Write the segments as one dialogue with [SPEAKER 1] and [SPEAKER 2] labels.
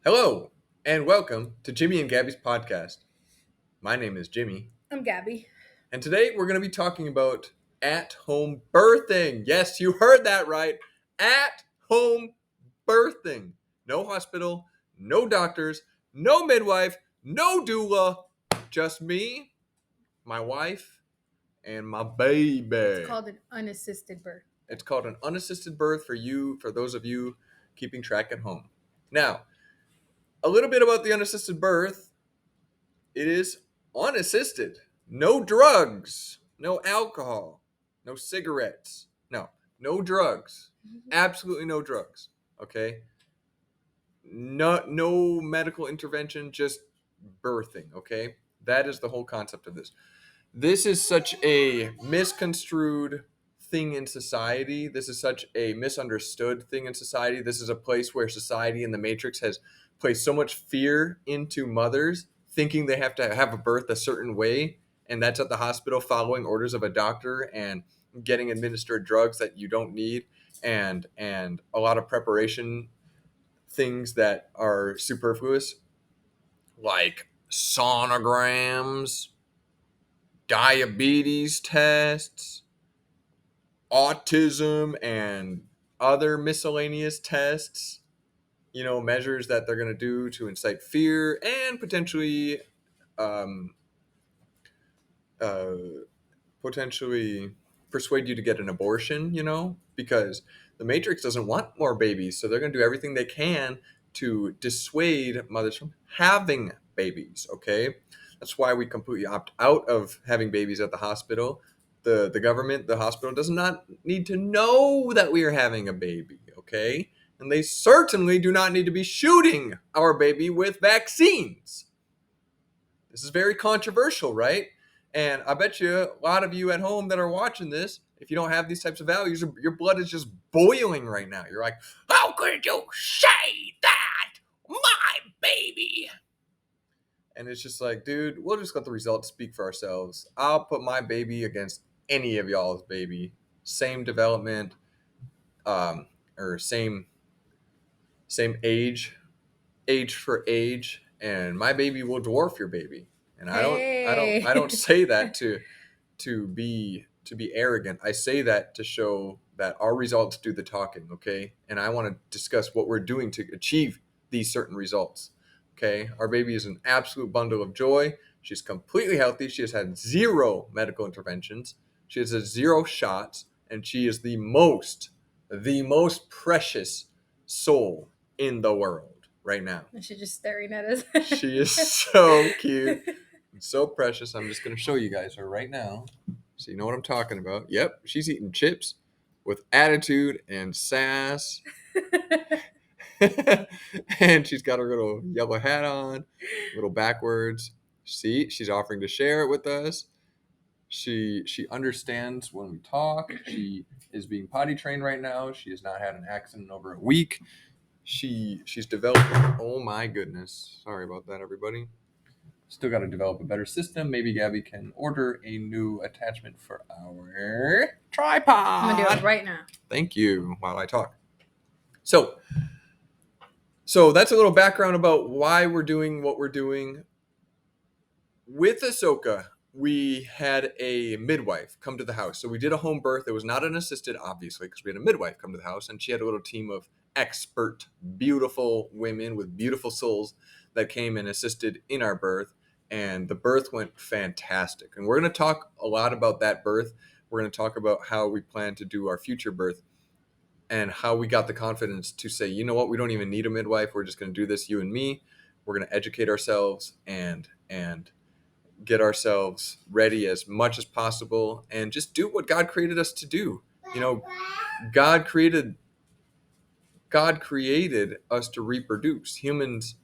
[SPEAKER 1] Hello, and welcome to Jimmy and Gabby's podcast. My name is Jimmy,
[SPEAKER 2] I'm Gabby.
[SPEAKER 1] and today we're going to be talking about at home birthing. Yes, you heard that right. At home birthing. No hospital, no doctors, no midwife, no doula, just me, my wife, and my
[SPEAKER 2] It's
[SPEAKER 1] baby.
[SPEAKER 2] called an unassisted birth.
[SPEAKER 1] It's called an unassisted birth for those of you keeping track at home. Now, a little bit about the unassisted birth. It is unassisted. No drugs, no alcohol, no cigarettes. No drugs. Absolutely no drugs. Okay? No medical intervention, just birthing, okay? That is the whole concept of this. This is such a misconstrued thing in society. This is such a misunderstood thing in society. This is a place where society in the Matrix has placed so much fear into mothers, thinking they have to have a birth a certain way, and that's at the hospital following orders of a doctor and getting administered drugs that you don't need, and a lot of preparation things that are superfluous, like sonograms, diabetes tests, autism, and other miscellaneous tests, measures that they're going to do to incite fear and um, uh, potentially persuade you to get an abortion, because the Matrix doesn't want more babies. So they're going to do everything they can to dissuade mothers from having babies, okay? That's why we completely opt out of having babies at the hospital. The government, the hospital does not need to know that we are having a baby, okay? And they certainly do not need to be shooting our baby with vaccines. This is very controversial, right? And I bet you a lot of you at home that are watching this, if you don't have these types of values, your blood is just boiling right now. You're like, how could you say that? My baby. And it's just like, dude, we'll just let the results speak for ourselves. I'll put my baby against any of y'all's baby. Same development, or same age for age, and my baby will dwarf your baby. And I don't
[SPEAKER 2] Hey.
[SPEAKER 1] say that to be arrogant. I say that to show that our results do the talking, okay? And I want to discuss what we're doing to achieve these certain results. Okay? Our baby is an absolute bundle of joy. She's completely healthy. She has had zero medical interventions. She has had zero shots, and she is the most precious soul in the world right now.
[SPEAKER 2] And she's just staring at us.
[SPEAKER 1] She is so cute and so precious. I'm just going to show you guys her right now so you know what I'm talking about. Yep, she's eating chips with attitude and sass. And she's got her little yellow hat on, little backwards. See, she's offering to share it with us. She understands when we talk. She is being potty trained right now. She has not had an accident in over a week. She's developed. Oh my goodness! Sorry about that, everybody. Still got to develop a better system. Maybe Gabby can order a new attachment for our
[SPEAKER 2] I'm gonna do it
[SPEAKER 1] tripod.
[SPEAKER 2] right now.
[SPEAKER 1] Thank you. While I talk. So, so that's a little background about why we're doing what we're doing. With Ahsoka, we had a midwife come to the house. So we did a home birth. It was not an assisted, obviously, because we had a midwife come to the house, and she had a little team of expert, beautiful women with beautiful souls that came and assisted in our birth. And the birth went fantastic. And we're going to talk a lot about that birth. We're going to talk about how we plan to do our future birth and how we got the confidence to say, you know what, we don't even need a midwife. We're just going to do this, you and me. We're going to educate ourselves and get ourselves ready as much as possible and just do what God created us to do. You know, God created God created us to reproduce. Humans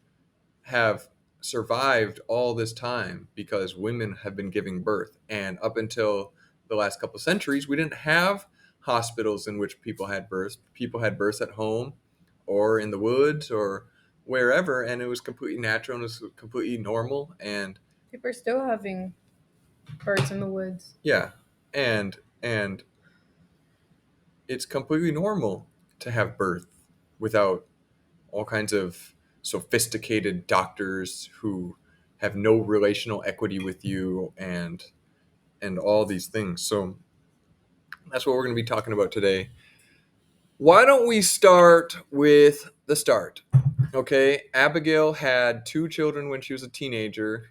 [SPEAKER 1] have survived all this time because women have been giving birth. And up until the last couple of centuries, we didn't have hospitals in which people had births. People had births at home or in the woods or wherever, and it was completely natural and it was completely normal. And
[SPEAKER 2] People are still having birds in the woods.
[SPEAKER 1] yeah, and it's completely normal to have birth without all kinds of sophisticated doctors who have no relational equity with you, and all these things. So that's what we're going to be talking about today. Why don't we start with the start? Okay, Abigail had two children when she was a teenager,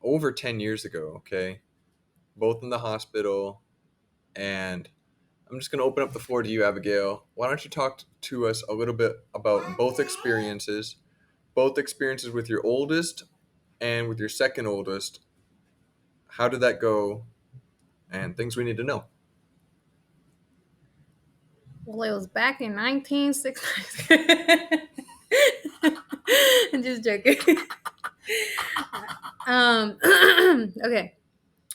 [SPEAKER 1] over 10 years ago, okay? Both in the hospital. And I'm just going to open up the floor to you, Abigail. Why don't you talk to us a little bit about both experiences with your oldest and with your second oldest? How did that go? And things we need to know.
[SPEAKER 2] Well, it was back in 1960. I'm just joking. um, okay.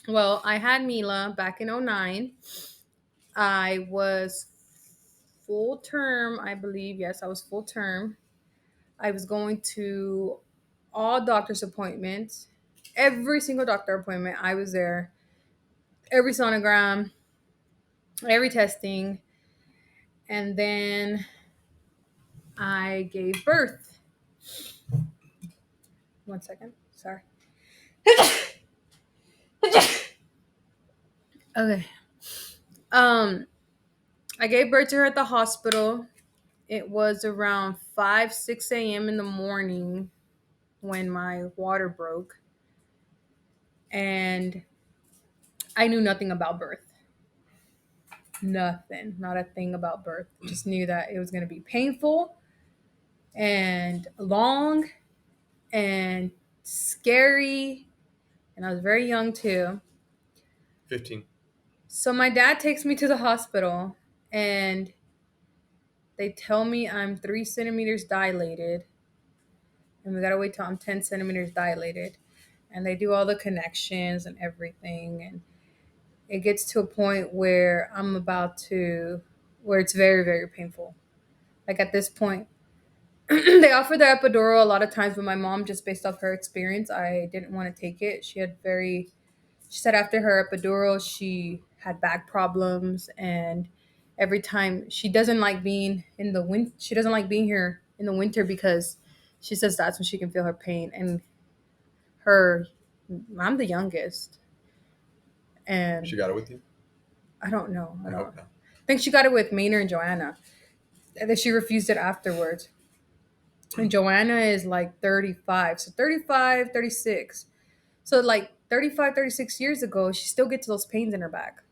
[SPEAKER 2] Well, I had Mila back in '09. I was full term, I believe. Yes, I was full term. I was going to all doctor's appointments. Every single doctor appointment, I was there. Every sonogram, every testing. And then I gave birth. One second. Sorry. Okay. Um, I gave birth to her at the hospital. It was around 5, 6 a.m. in the morning when my water broke. And I knew nothing about birth. Nothing. Not a thing about birth. Just knew that it was going to be painful and long and scary. And I was very young too.
[SPEAKER 1] 15.
[SPEAKER 2] So my dad takes me to the hospital and they tell me I'm 3 centimeters dilated. And we got to wait till I'm 10 centimeters dilated. And they do all the connections and everything. And it gets to a point where where it's very, very painful. Like at this point, they offer the epidural a lot of times, but my mom, just based off her experience, I didn't want to take it. She said after her epidural, she had back problems, and every time she doesn't like being in the winter. She doesn't like being here in the winter because she says that's when she can feel her pain. And her, I'm the youngest,
[SPEAKER 1] She
[SPEAKER 2] and
[SPEAKER 1] got it with you?
[SPEAKER 2] I don't know.
[SPEAKER 1] I hope not.
[SPEAKER 2] I think she got it with Maynard and Joanna, and then she refused it afterwards. And Joanna is like 35, so 35, 36. So like 35, 36 years ago, she still gets those pains in her back.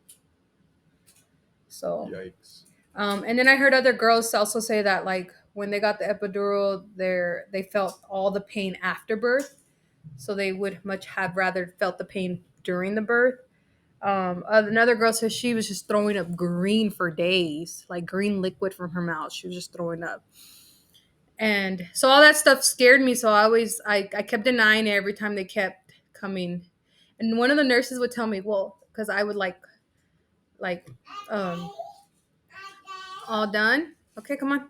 [SPEAKER 2] So,
[SPEAKER 1] Yikes.
[SPEAKER 2] and then I heard other girls also say that like when they got the epidural, they felt all the pain after birth, so they would much have rather felt the pain during the birth. Another girl says she was just throwing up green for days, like green liquid from her mouth. She was just throwing up. And so all that stuff scared me. So I kept denying it every time they kept coming. And one of the nurses would tell me, well, because I would like, um, all done. Okay, come on.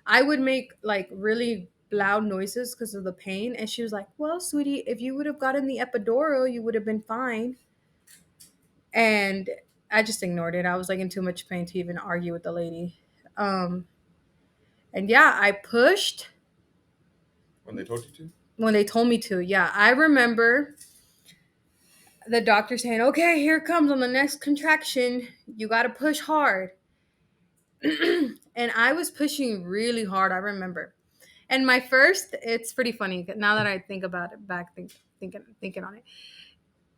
[SPEAKER 2] I would make like really loud noises because of the pain. And she was like, well, sweetie, if you would have gotten the epidural, you would have been fine. And I just ignored it. I was like in too much pain to even argue with the lady. Um, and yeah, I pushed
[SPEAKER 1] When they told you to?
[SPEAKER 2] when they told me to. Yeah, I remember the doctor saying, okay, here it comes on the next contraction. You got to push hard. And I was pushing really hard, I remember. And my first, it's pretty funny now that I think about it back, thinking on it.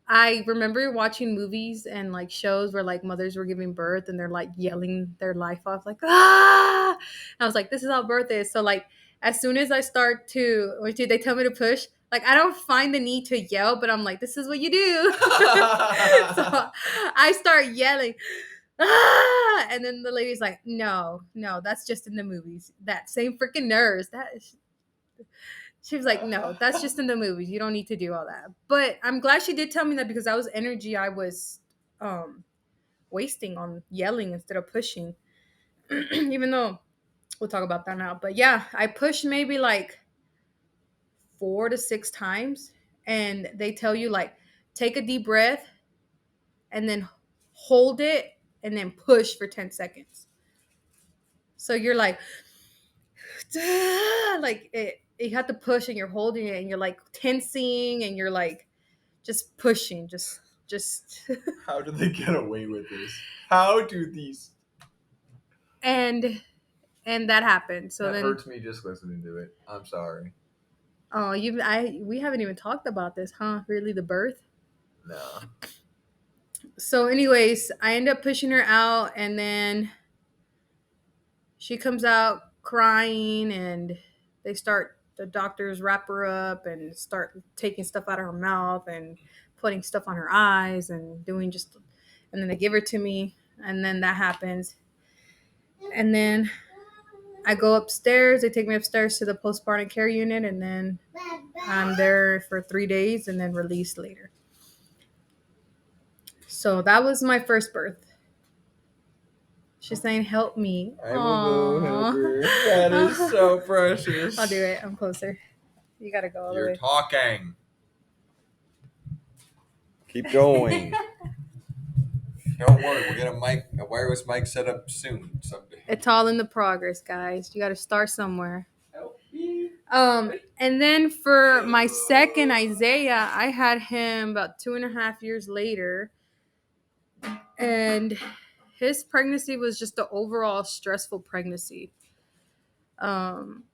[SPEAKER 2] I remember watching movies and like shows where like mothers were giving birth and they're like yelling their life off, like, ah! And I was like, this is how birth is. So, like, as soon as I start to, or they tell me to push, like, I don't find the need to yell, but I'm like, this is what you do. So I start yelling, ah! And then the lady's like, no, no, that's just in the movies. That same freaking nurse, that is, she was like, no, that's just in the movies. You don't need to do all that. But I'm glad she did tell me that because that was energy I was um, wasting on yelling instead of pushing. Even though we'll talk about that now. But yeah, I pushed maybe like 4 to 6 times. And they tell you, like, take a deep breath and then hold it and then push for 10 seconds. So you're like like it. You have to push, and you're holding it, and you're like tensing, and you're like just pushing, just.
[SPEAKER 1] How do they get away with this? How do these?
[SPEAKER 2] and and that happened. So
[SPEAKER 1] That
[SPEAKER 2] then,
[SPEAKER 1] hurts me just listening to it. I'm sorry.
[SPEAKER 2] oh, we haven't even talked about this, huh? Really, the birth.
[SPEAKER 1] No.
[SPEAKER 2] So, anyways, I end up pushing her out, and then she comes out crying, and the doctors wrap her up and start taking stuff out of her mouth and putting stuff on her eyes and doing just, and then they give her to me, and then that happens. And then I go upstairs. They take me upstairs to the postpartum care unit, and then I'm there for 3 days and then released later. So that was my first birth. She's saying, "Help me."
[SPEAKER 1] I will go help her. That is so precious.
[SPEAKER 2] I'll do it. I'm closer. You gotta go all the
[SPEAKER 1] You're
[SPEAKER 2] way.
[SPEAKER 1] talking. Keep going. Don't worry, we'll get a wireless mic set up soon someday.
[SPEAKER 2] It's all in the progress, guys. You gotta start somewhere.
[SPEAKER 1] Help me.
[SPEAKER 2] And then for my second Isaiah, I had him about 2.5 years later, and his pregnancy was just an overall stressful pregnancy. Um,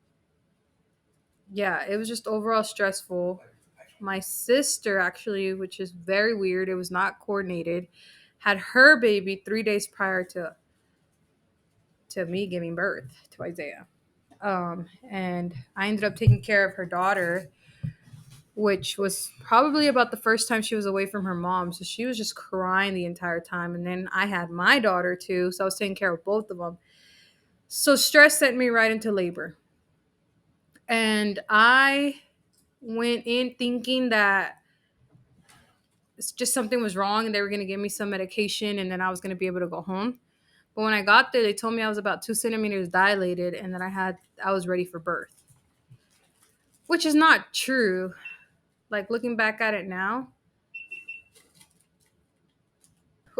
[SPEAKER 2] yeah, it was just overall stressful. My sister, actually, which is very weird, it was not coordinated, had her baby 3 days prior to me giving birth to Isaiah. And I ended up taking care of her daughter, which was probably about the first time she was away from her mom. So she was just crying the entire time. And then I had my daughter too. So I was taking care of both of them. So stress sent me right into labor. And I went in thinking that it's just something was wrong and they were going to give me some medication and then I was going to be able to go home. But when I got there, they told me I was about 2 centimeters dilated and that I was ready for birth, which is not true. Like looking back at it now,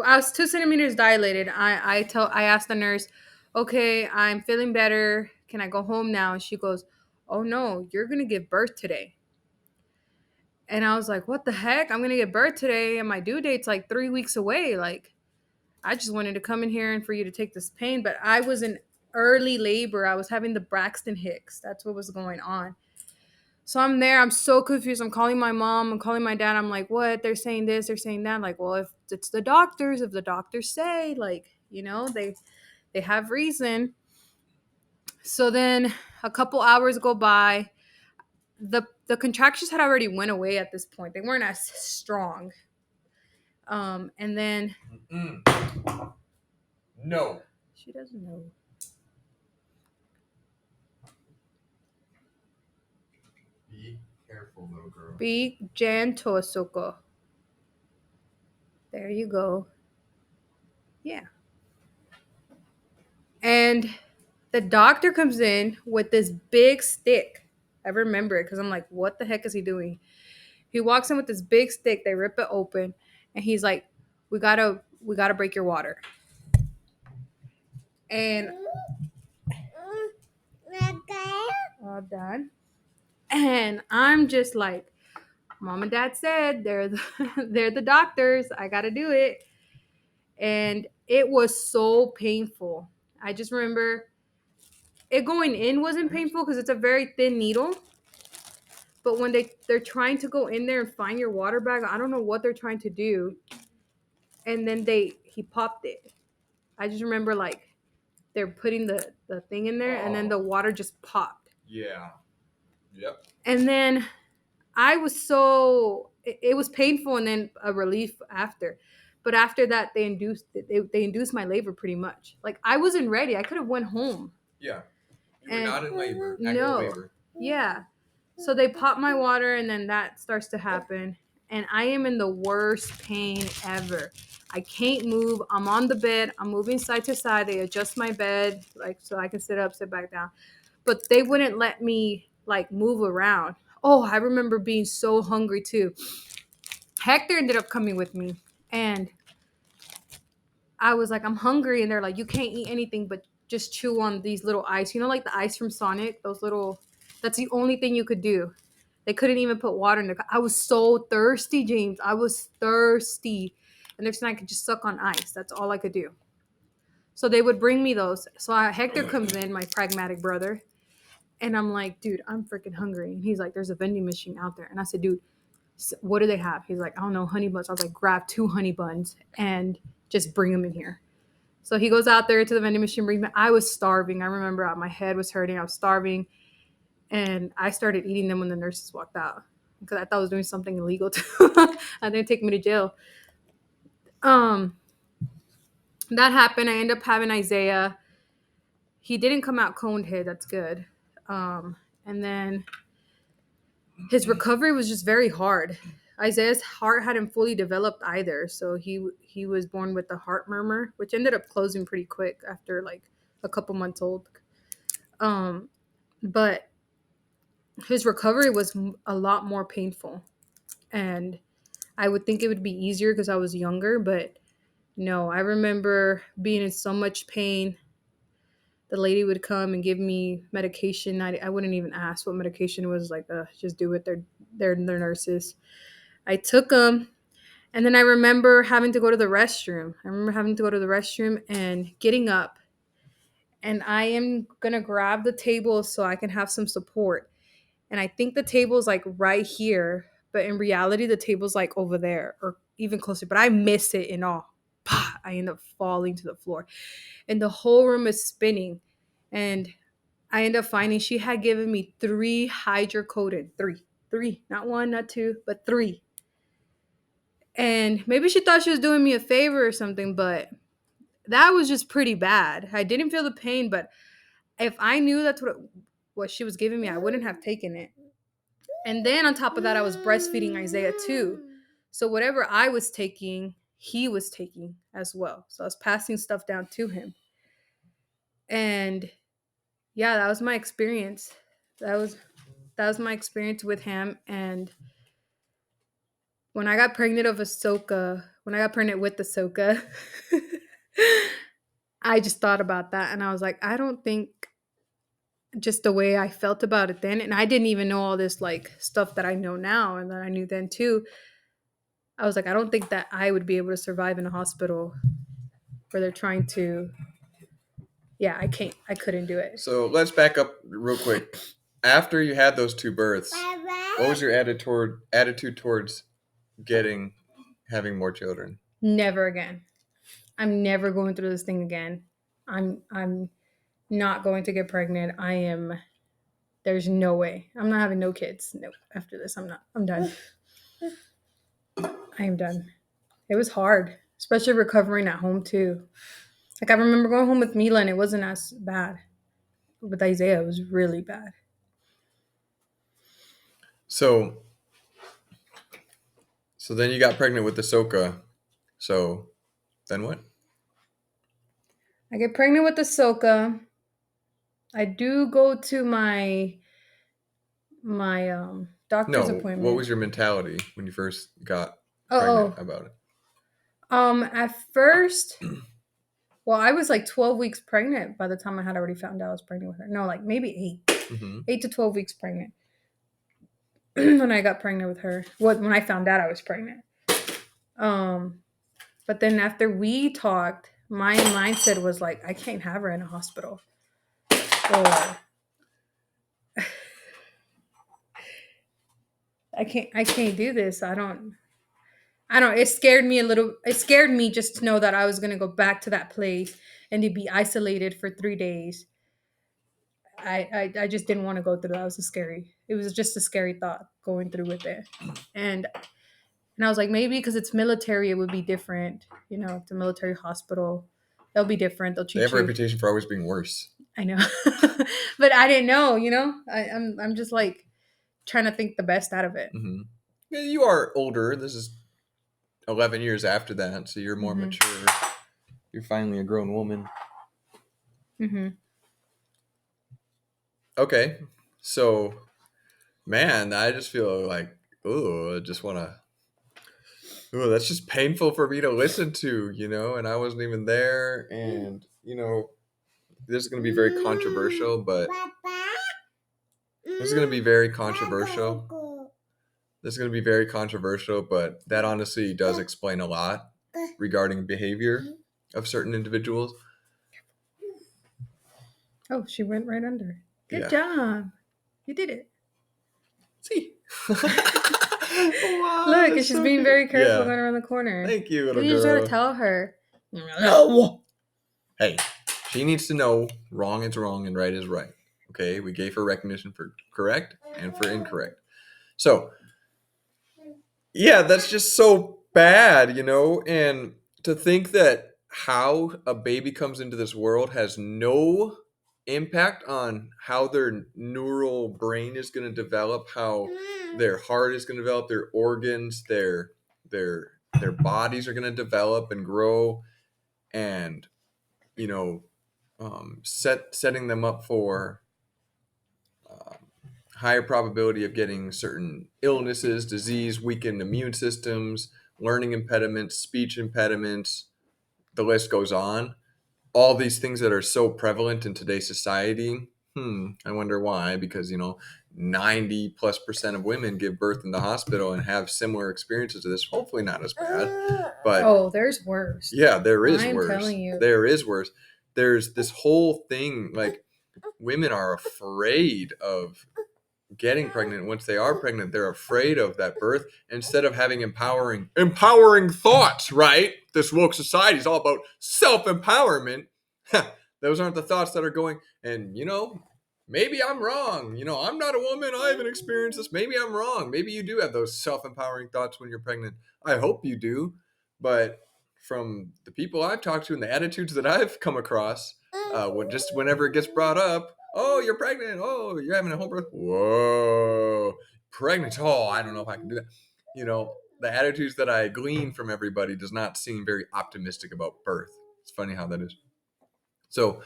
[SPEAKER 2] I was 2 centimeters dilated. I asked the nurse, okay, I'm feeling better. Can I go home now? And she goes, oh no, you're going to give birth today. And I was like, what the heck? I'm going to give birth today and my due date's like 3 weeks away. Like, I just wanted to come in here and for you to take this pain. But I was in early labor. I was having the Braxton Hicks. That's what was going on. So I'm there. I'm so confused. I'm calling my mom. I'm calling my dad. I'm like, what? They're saying this. They're saying that. Like, well, if it's the doctors, if the doctors say, like, they have reason. So then a couple hours go by. The contractions had already went away at this point. They weren't as strong. And then
[SPEAKER 1] No.
[SPEAKER 2] she doesn't know.
[SPEAKER 1] Be careful, little girl.
[SPEAKER 2] Be gentle, Soko. There you go. Yeah. And the doctor comes in with this big stick. I remember it because I'm like, what the heck is he doing? He walks in with this big stick. They rip it open, and he's like, "We gotta break your water." And all done. And I'm just like, Mom and Dad said they're the doctors. I gotta do it. And it was so painful. I just remember it going in wasn't painful because it's a very thin needle. But when they're trying to go in there and find your water bag, I don't know what they're trying to do. And then he popped it. I just remember like they're putting the thing in there and then the water just popped.
[SPEAKER 1] Yeah. Yep.
[SPEAKER 2] And then I was it was painful and then a relief after. But after that they induced my labor pretty much. Like I wasn't ready. I could have went home.
[SPEAKER 1] Yeah. You were not in labor. Active
[SPEAKER 2] No.
[SPEAKER 1] labor.
[SPEAKER 2] Yeah. So they pop my water and then that starts to happen. And I am in the worst pain ever. I can't move. I'm on the bed. I'm moving side to side. They adjust my bed like so I can sit up, sit back down. But they wouldn't let me like move around. Oh, I remember being so hungry too. Hector ended up coming with me and I was like, I'm hungry. And they're like, you can't eat anything but just chew on these little ice. You know, like the ice from Sonic, those little That's the only thing you could do. They couldn't even put water in the cup. I was so thirsty, James. I was thirsty. And they're saying I could just suck on ice. That's all I could do. So they would bring me those. So Hector comes in, my pragmatic brother, and I'm like, dude, I'm freaking hungry. And he's like, there's a vending machine out there. And I said, dude, what do they have? He's like, I don't know, honey buns. I was like, grab 2 honey buns and just bring them in here. So he goes out there to the vending machine, brings me. I was starving. I remember my head was hurting. I was starving. And I started eating them when the nurses walked out because I thought I was doing something illegal too. And they take me to jail. Um, that happened. I ended up having Isaiah. He didn't come out coned head. That's good. And then his recovery was just very hard. Isaiah's heart hadn't fully developed either, so he was born with a heart murmur, which ended up closing pretty quick after like a couple months old. But his recovery was a lot more painful, and I would think it would be easier because I was younger, but no, I remember being in so much pain. The lady would come and give me medication. I wouldn't even ask what medication it was. Like, just do it. They're nurses. I took them, and then I remember having to go to the restroom. I remember having to go to the restroom and getting up, and I am gonna grab the table so I can have some support. And I think the table's like right here, but in reality, the table's like over there or even closer. But I miss it and all. I end up falling to the floor, and the whole room is spinning. And I end up finding she had given me 3 hydrocodone, three, not 1, not 2, but 3. And maybe she thought she was doing me a favor or something, but that was just pretty bad. I didn't feel the pain, but if I knew that's what she was giving me, I wouldn't have taken it. And then on top of that, I was breastfeeding Isaiah too. So whatever I was taking, he was taking as well. So I was passing stuff down to him. And yeah, that was my experience. That was my experience with him. And when I got pregnant with Ahsoka, I just thought about that and I was like, I don't think just the way I felt about it then, and I didn't even know all this like stuff that I know now and that I knew then too. I was like, I don't think that I would be able to survive in a hospital where they're trying to. Yeah, I couldn't do it.
[SPEAKER 1] So let's back up real quick. After you had those 2 births, what was your attitude towards having more children?
[SPEAKER 2] Never again. I'm never going through this thing again. I'm not going to get pregnant. There's no way. I'm not having no kids. No, after this, I'm not. I'm done. I am done. It was hard, especially recovering at home too. Like I remember going home with Mila and it wasn't as bad. With Isaiah, it was really bad.
[SPEAKER 1] So then you got pregnant with Ahsoka. So then what?
[SPEAKER 2] I get pregnant with Ahsoka. I do go to my doctor's
[SPEAKER 1] No,
[SPEAKER 2] appointment.
[SPEAKER 1] what was your mentality when you first got
[SPEAKER 2] Oh,
[SPEAKER 1] pregnant about it?
[SPEAKER 2] At first, well, I was like 12 weeks pregnant by the time I had already found out I was pregnant with her. No, like maybe 8.
[SPEAKER 1] Mm-hmm.
[SPEAKER 2] 8 to 12 weeks pregnant. When I got pregnant with her. When I found out I was pregnant. But then after we talked, my mindset was like, I can't have her in a hospital. Or I can't do this. I don't, it scared me just to know that I was going to go back to that place and to be isolated for 3 days. I just didn't want to go through that. It was just a scary thought going through with it. And I was like, maybe because it's military, it would be different. You know, it's a military hospital. They'll be different. They'll treat
[SPEAKER 1] They have a
[SPEAKER 2] you.
[SPEAKER 1] reputation for always being worse.
[SPEAKER 2] I know. But I didn't know, you know? I'm just like trying to think the best out of it.
[SPEAKER 1] Mm-hmm. Yeah, you are older. This is 11 years after that, so you're more mature. You're finally a grown woman.
[SPEAKER 2] Mm-hmm.
[SPEAKER 1] Okay, so man, I just feel like, I just want to. Oh, that's just painful for me to listen to, and I wasn't even there. And, this is going to be very controversial, but This is going to be very controversial. This is going to be very controversial, but that honestly does explain a lot regarding behavior of certain individuals.
[SPEAKER 2] Oh, she went right under. Good
[SPEAKER 1] Yeah.
[SPEAKER 2] job. You did it.
[SPEAKER 1] See? Wow,
[SPEAKER 2] Look, and
[SPEAKER 1] that's
[SPEAKER 2] she's
[SPEAKER 1] so
[SPEAKER 2] being
[SPEAKER 1] good.
[SPEAKER 2] very careful
[SPEAKER 1] Yeah.
[SPEAKER 2] going around the corner.
[SPEAKER 1] Thank you, little
[SPEAKER 2] You just gotta
[SPEAKER 1] girl.
[SPEAKER 2] tell her. No.
[SPEAKER 1] Hey, she needs to know wrong is wrong and right is right. Okay, we gave her recognition for correct and for incorrect. So, yeah, that's just so bad, and to think that how a baby comes into this world has no impact on how their neural brain is going to develop, how their heart is going to develop, their organs, their bodies are going to develop and grow, and you know setting them up for um, higher probability of getting certain illnesses, disease, weakened immune systems, learning impediments, speech impediments. The list goes on. All these things that are so prevalent in today's society. I wonder why. Because 90+% of women give birth in the hospital and have similar experiences to this. Hopefully not as bad, but
[SPEAKER 2] Oh, there's worse.
[SPEAKER 1] yeah, there is
[SPEAKER 2] I'm
[SPEAKER 1] worse.
[SPEAKER 2] telling you.
[SPEAKER 1] There is worse. There's this whole thing like women are afraid of getting pregnant. Once they are pregnant, they're afraid of that birth instead of having empowering thoughts, right? This woke society is all about self-empowerment. Those aren't the thoughts that are going, and maybe I'm wrong. I'm not a woman. I haven't experienced this. Maybe I'm wrong. Maybe you do have those self-empowering thoughts when you're pregnant. I hope you do. But from the people I've talked to and the attitudes that I've come across, whenever it gets brought up, oh, you're pregnant. Oh, you're having a home birth. Whoa, pregnant. Oh, I don't know if I can do that. The attitudes that I glean from everybody does not seem very optimistic about birth. It's funny how that is. So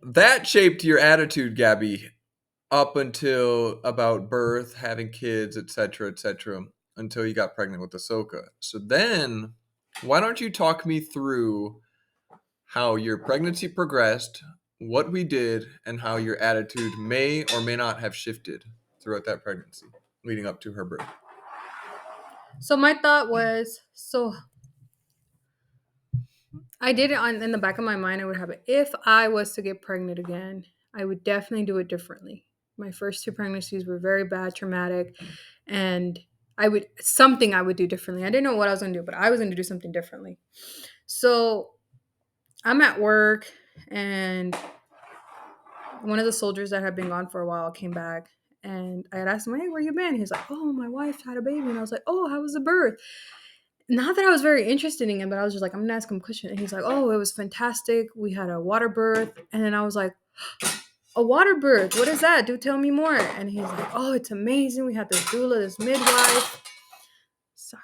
[SPEAKER 1] that shaped your attitude, Gabby, up until about birth, having kids, etc., until you got pregnant with Ahsoka. So then, why don't you talk me through how your pregnancy progressed, what we did, and how your attitude may or may not have shifted throughout that pregnancy leading up to her birth?
[SPEAKER 2] So my thought was, so I did it in the back of my mind. I would have it. If I was to get pregnant again, I would definitely do it differently. My first two pregnancies were very bad, traumatic, and I would do differently. I didn't know what I was gonna do, but I was gonna do something differently. So I'm at work, and one of the soldiers that had been gone for a while came back, and I had asked him, "Hey, where you been?" He's like, "Oh, my wife had a baby," and I was like, "Oh, how was the birth?" Not that I was very interested in it, but I was just like, I'm gonna ask him a question. And he's like, "Oh, it was fantastic. We had a water birth." And then I was like, "A water birth? What is that? Do tell me more." And he's like, "Oh, it's amazing. We had this doula, this midwife." Sorry.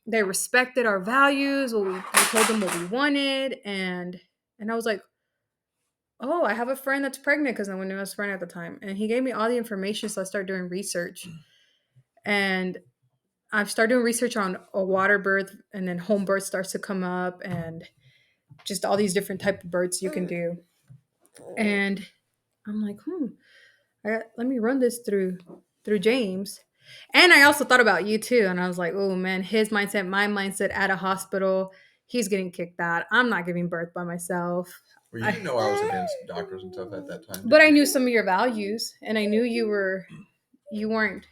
[SPEAKER 2] They respected our values. We told them what we wanted. And I was like, "Oh, I have a friend that's pregnant," because I wasn't his friend at the time. And he gave me all the information. So I started doing research. And I've started doing research on a water birth, and then home birth starts to come up, and just all these different type of births you can do. And I'm like, let me run this through James. And I also thought about you too, and I was like, oh man, his mindset, my mindset at a hospital, he's getting kicked out. I'm not giving birth by myself.
[SPEAKER 1] Well, you didn't know I was against doctors and stuff at that time,
[SPEAKER 2] But
[SPEAKER 1] did
[SPEAKER 2] I
[SPEAKER 1] you?
[SPEAKER 2] knew some of your values, and I knew you weren't.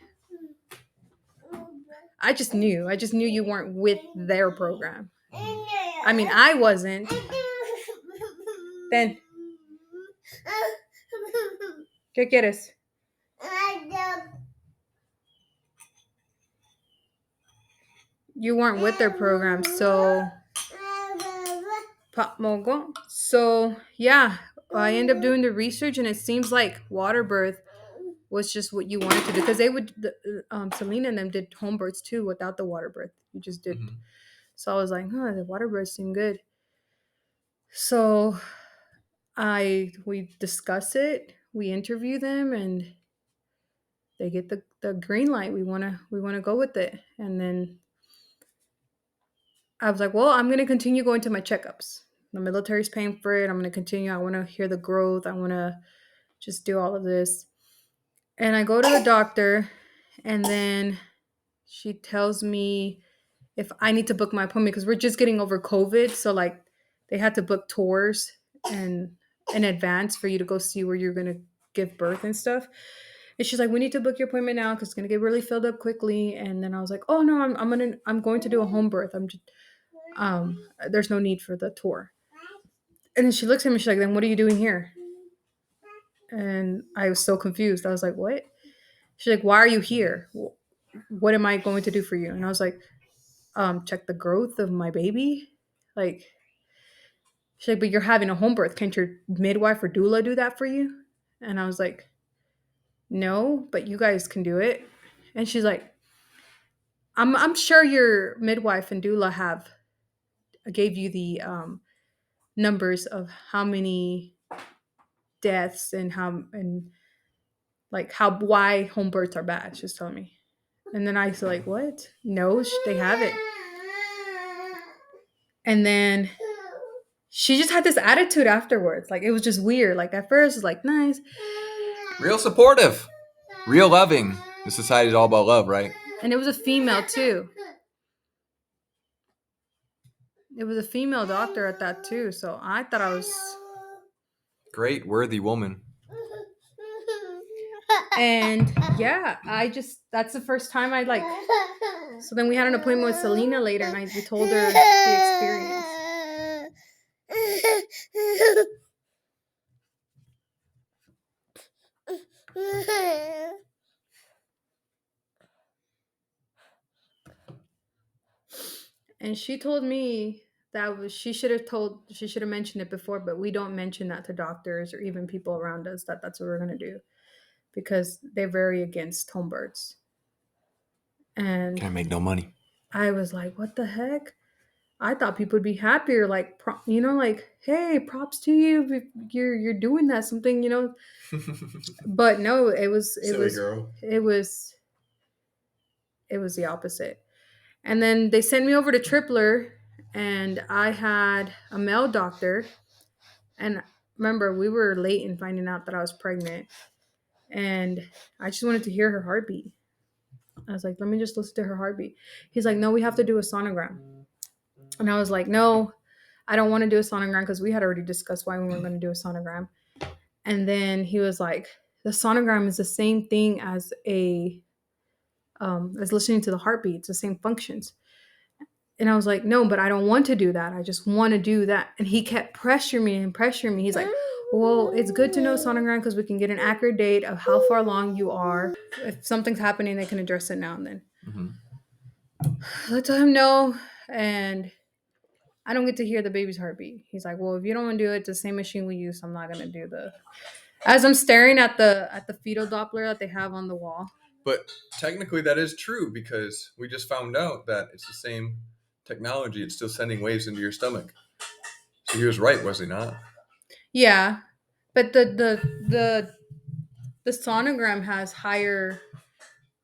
[SPEAKER 2] I just knew you weren't with their program. I mean, I wasn't. Then, ¿qué quieres? You weren't with their program, so Pop Mogo. So yeah, I end up doing the research, and it seems like water birth was just what you wanted to do, because they would. Selena and them did home births too without the water birth. You just did.
[SPEAKER 1] Mhm.
[SPEAKER 2] So I was like, the water births seem good. So we discuss it, we interview them, and they get the green light. We wanna go with it. And then I was like, well, I'm gonna continue going to my checkups. The military's paying for it. I'm going to continue. I want to hear the growth. I want to just do all of this. And I go to the doctor, and then she tells me if I need to book my appointment because we're just getting over COVID. So, like, they had to book tours and in advance for you to go see where you're going to give birth and stuff. And she's like, "We need to book your appointment now because it's gonna get really filled up quickly." And then I was like, "Oh no, I'm going to do a home birth. I'm just there's no need for the tour." And then she looks at me. She's like, "Then what are you doing here?" And I was so confused. I was like, "What?" She's like, "Why are you here? What am I going to do for you?" And I was like, check the growth of my baby." Like, she's like, "But you're having a home birth. Can't your midwife or doula do that for you?" And I was like, "No, but you guys can do it." And she's like, I'm sure your midwife and doula have gave you the numbers of how many deaths and how and like how why home births are bad." She's telling me, and then I was like, "What? No, they haven't." And then she just had this attitude afterwards. Like, it was just weird. Like, at first, it was like nice,
[SPEAKER 1] Real supportive, real loving. The society is all about love, right?
[SPEAKER 2] and it was a female too. It was a female doctor at that too. So I thought I was.
[SPEAKER 1] Great, worthy woman.
[SPEAKER 2] And yeah, that's the first time I like. So then we had an appointment with Selena later, and we told her the experience. And she told me she should have mentioned it before, but we don't mention that to doctors or even people around us that that's what we're gonna do because they're very against home births. And
[SPEAKER 1] Can't make no money.
[SPEAKER 2] I was like, what the heck? I thought people would be happier, like like, hey, props to you, you're doing that something, But no,
[SPEAKER 1] Silly girl.
[SPEAKER 2] it was the opposite. And then they sent me over to Tripler, and I had a male doctor. And remember, we were late in finding out that I was pregnant, and I just wanted to hear her heartbeat. I was like, let me just listen to her heartbeat. He's like, no, we have to do a sonogram. And I was like, no, I don't want to do a sonogram because we had already discussed why we weren't going to do a sonogram. And then he was like, the sonogram is the same thing as as listening to the heartbeat. It's the same functions. And I was like, no, but I don't want to do that. I just want to do that. And he kept pressuring me and pressuring me. He's like, well, it's good to know sonogram because we can get an accurate date of how far along you are. If something's happening, they can address it now and then. Mm-hmm. I told him no. And I don't get to hear the baby's heartbeat. He's like, well, if you don't want to do it, it's the same machine we use. So I'm not going to do as I'm staring at the fetal Doppler that they have on the wall.
[SPEAKER 1] But technically that is true because we just found out that it's the same technology. It's still sending waves into your stomach. So he was right, was he not?
[SPEAKER 2] Yeah. But the sonogram has higher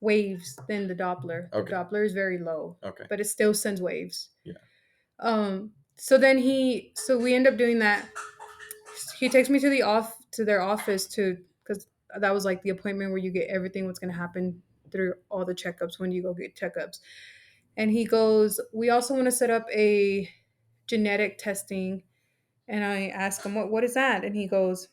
[SPEAKER 2] waves than the Doppler. The Doppler is very low. Okay. But it still sends waves. Yeah. So we end up doing that. He takes me to their office because that was like the appointment where you get everything what's going to happen through all the checkups when you go get checkups. And he goes, we also want to set up a genetic testing. And I ask him, what is that? And he goes,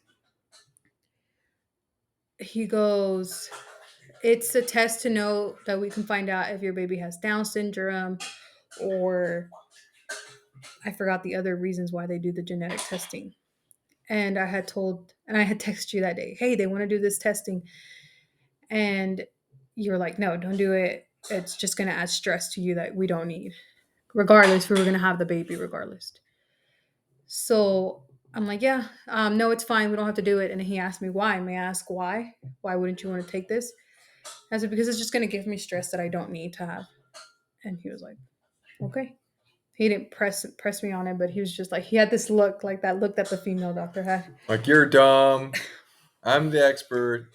[SPEAKER 2] it's a test to know that we can find out if your baby has Down syndrome, or I forgot the other reasons why they do the genetic testing. And I had texted you that day, hey, they want to do this testing. And you're like, no, don't do it. It's just going to add stress to you that we don't need. Regardless, we were going to have the baby regardless. So I'm like, yeah, no, it's fine. We don't have to do it. And he asked me why. May I ask why? Why wouldn't you want to take this? I said, because it's just going to give me stress that I don't need to have. And he was like, okay. He didn't press me on it, but he was just like, he had this look, like that look that the female doctor had.
[SPEAKER 1] Like, you're dumb. I'm the expert,